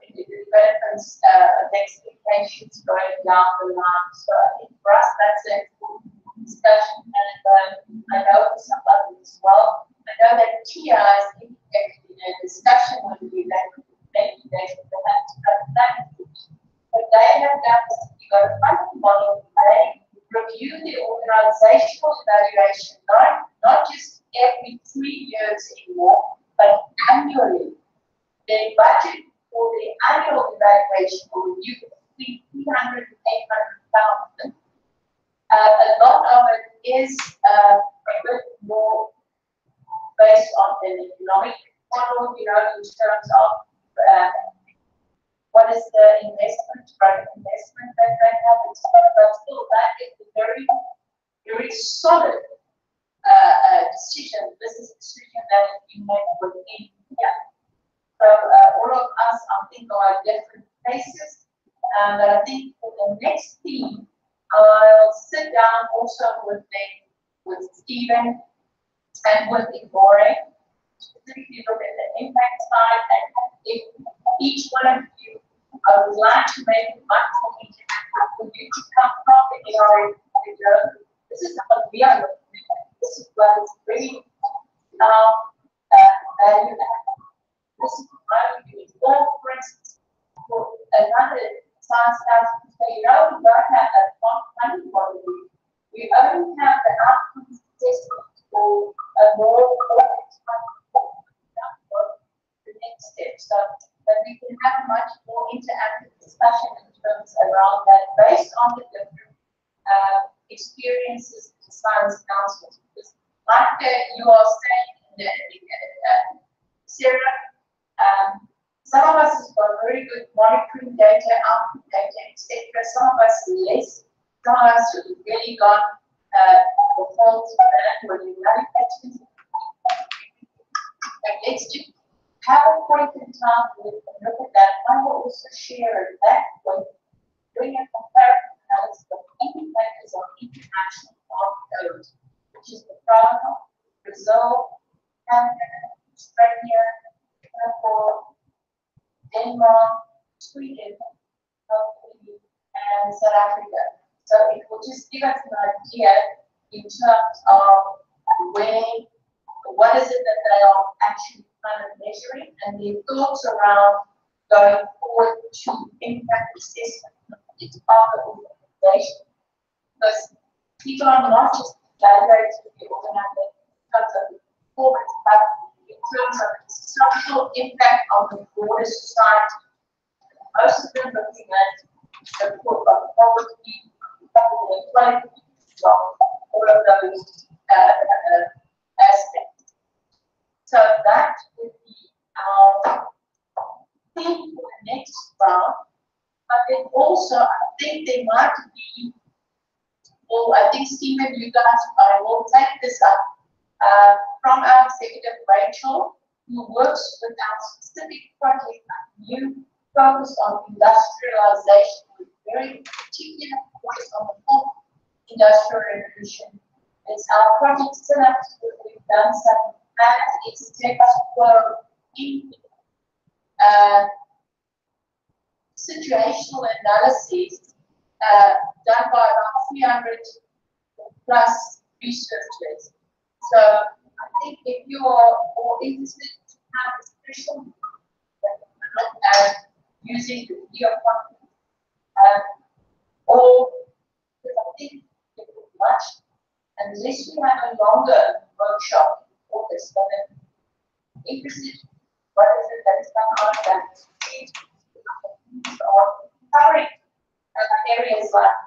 In the developments of expectations going down the line. So I think for us that's an important discussion, and I know for some others as well. I know that TIA is indicated in a discussion with you that maybe they should perhaps cut that. But they have done this, you got a funding model, they review the organizational evaluation, not just every 3 years anymore, but annually. Their budget for the annual evaluation will review between 300 and 800,000. A lot of it is a bit more based on an economic model, you know, in terms of what is the investment, right investment that they have, but still that is a very, very solid decision, business decision that has been made within here. So all of us, I think, are at different places. But I think for the next theme, I'll sit down also with Stephen and with Igore, specifically look at the impact side, and if each one of you, I would like to make it much more interactive for you to come from the area. This is how we are looking at it. This is what is bringing now value add. This is why we do it. Or, for instance, for another science class, we say, you know, we don't have that funding model. We only have the outcomes assessment for a more complex the next step. So that we can have a much more interactive discussion in terms around that based on the different experiences in science councils. Because like you are saying, Sarah, some of us have got very good monitoring data, output data, etc. Some of us less. Some of us have really got the fault of that when you manufacture. But let's just have a point in time where we can look at that. I will also share that point, doing a comparative analysis of indicators of international market, which is the problem, Brazil, Canada, Australia, Singapore, Denmark, Sweden, and South Africa. So it will just give us an idea in terms of what is it that they are actually kind of measuring, and their thoughts around going forward to impact assessment. It's part of the organization. Because people are not just evaluating the organization in terms of performance, but in terms of social impact on the broader society. Most of them looking at the poverty, inequality, all of those aspects. So that would be our theme for the next round. But then also, I think there might be, well, I think Stephen, you guys, I will take this up from our executive Rachel, who works with our specific project, new focus on industrialization, with very particular focus on the fourth industrial revolution. It's our project synapse where we've done some it's textile in situational analysis done by about 300 plus researchers. So I think if you are more interested to have a special look at using the video content, or because I think it would much, unless you have a longer workshop for this, but then interested, what is it that is coming out of that? Or covering areas like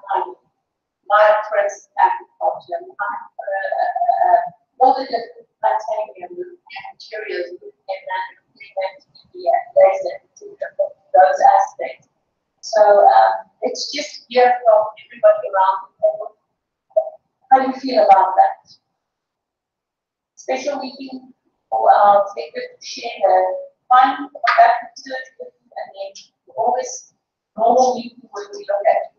migrants, agriculture, all the different titanium materials, those aspects. So let's just hear from everybody around the table. How do you feel about that? Special meeting for our executive to share the findings of that research with you, and then always normal meeting where we look at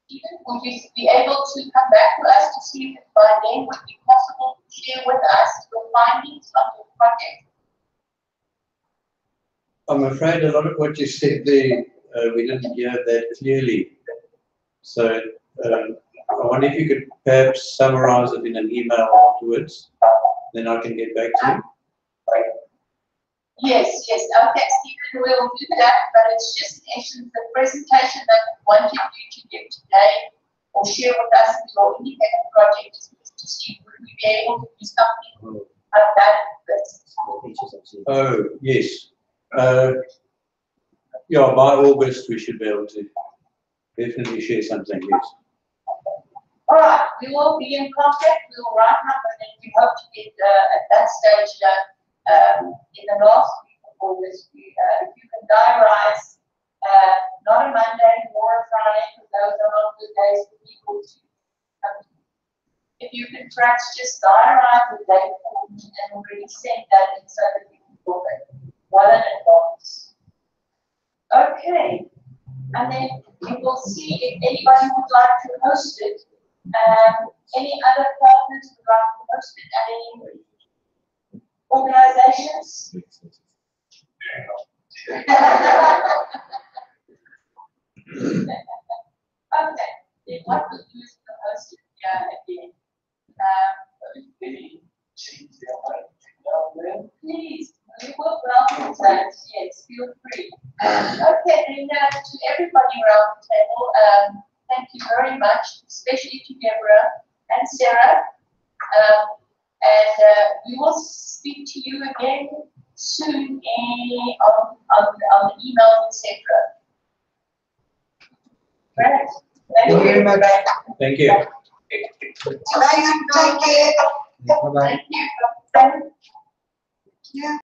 Stephen, would you be able to come back to us to see if by then would be possible to share with us your findings of the project? I'm afraid a lot of what you said there, we didn't hear that clearly. So I wonder if you could perhaps summarize it in an email afterwards, then I can get back to you. Yes, yes. Okay, Stephen, we'll do that, but it's just in essence the presentation that we wanted you to give today or share with us in your independent project is to see would we be able to do something like that. Oh, yes. Yeah, by August we should be able to definitely share something, yes. All right, we will be in contact, we will write up, and then we hope to get at that stage in the last week of August, if you can diarize, not a Monday, more a Friday, because those are not good days for people to come to. If you can perhaps just diarize the date and really send that in so that we can book it well in advance. Okay, and then we will see if anybody would like to host it. Any other partners would like to host it at any organizations? Okay, then what we do is to host it again. Please, we will welcome that. Yes, feel free. Okay, then to everybody around the table, thank you very much, especially to Deborah and Sarah. We will speak to you again soon on the email, etc. Great. Thank you very much. Thank you. Take care. Bye-bye. Thank you. Yeah.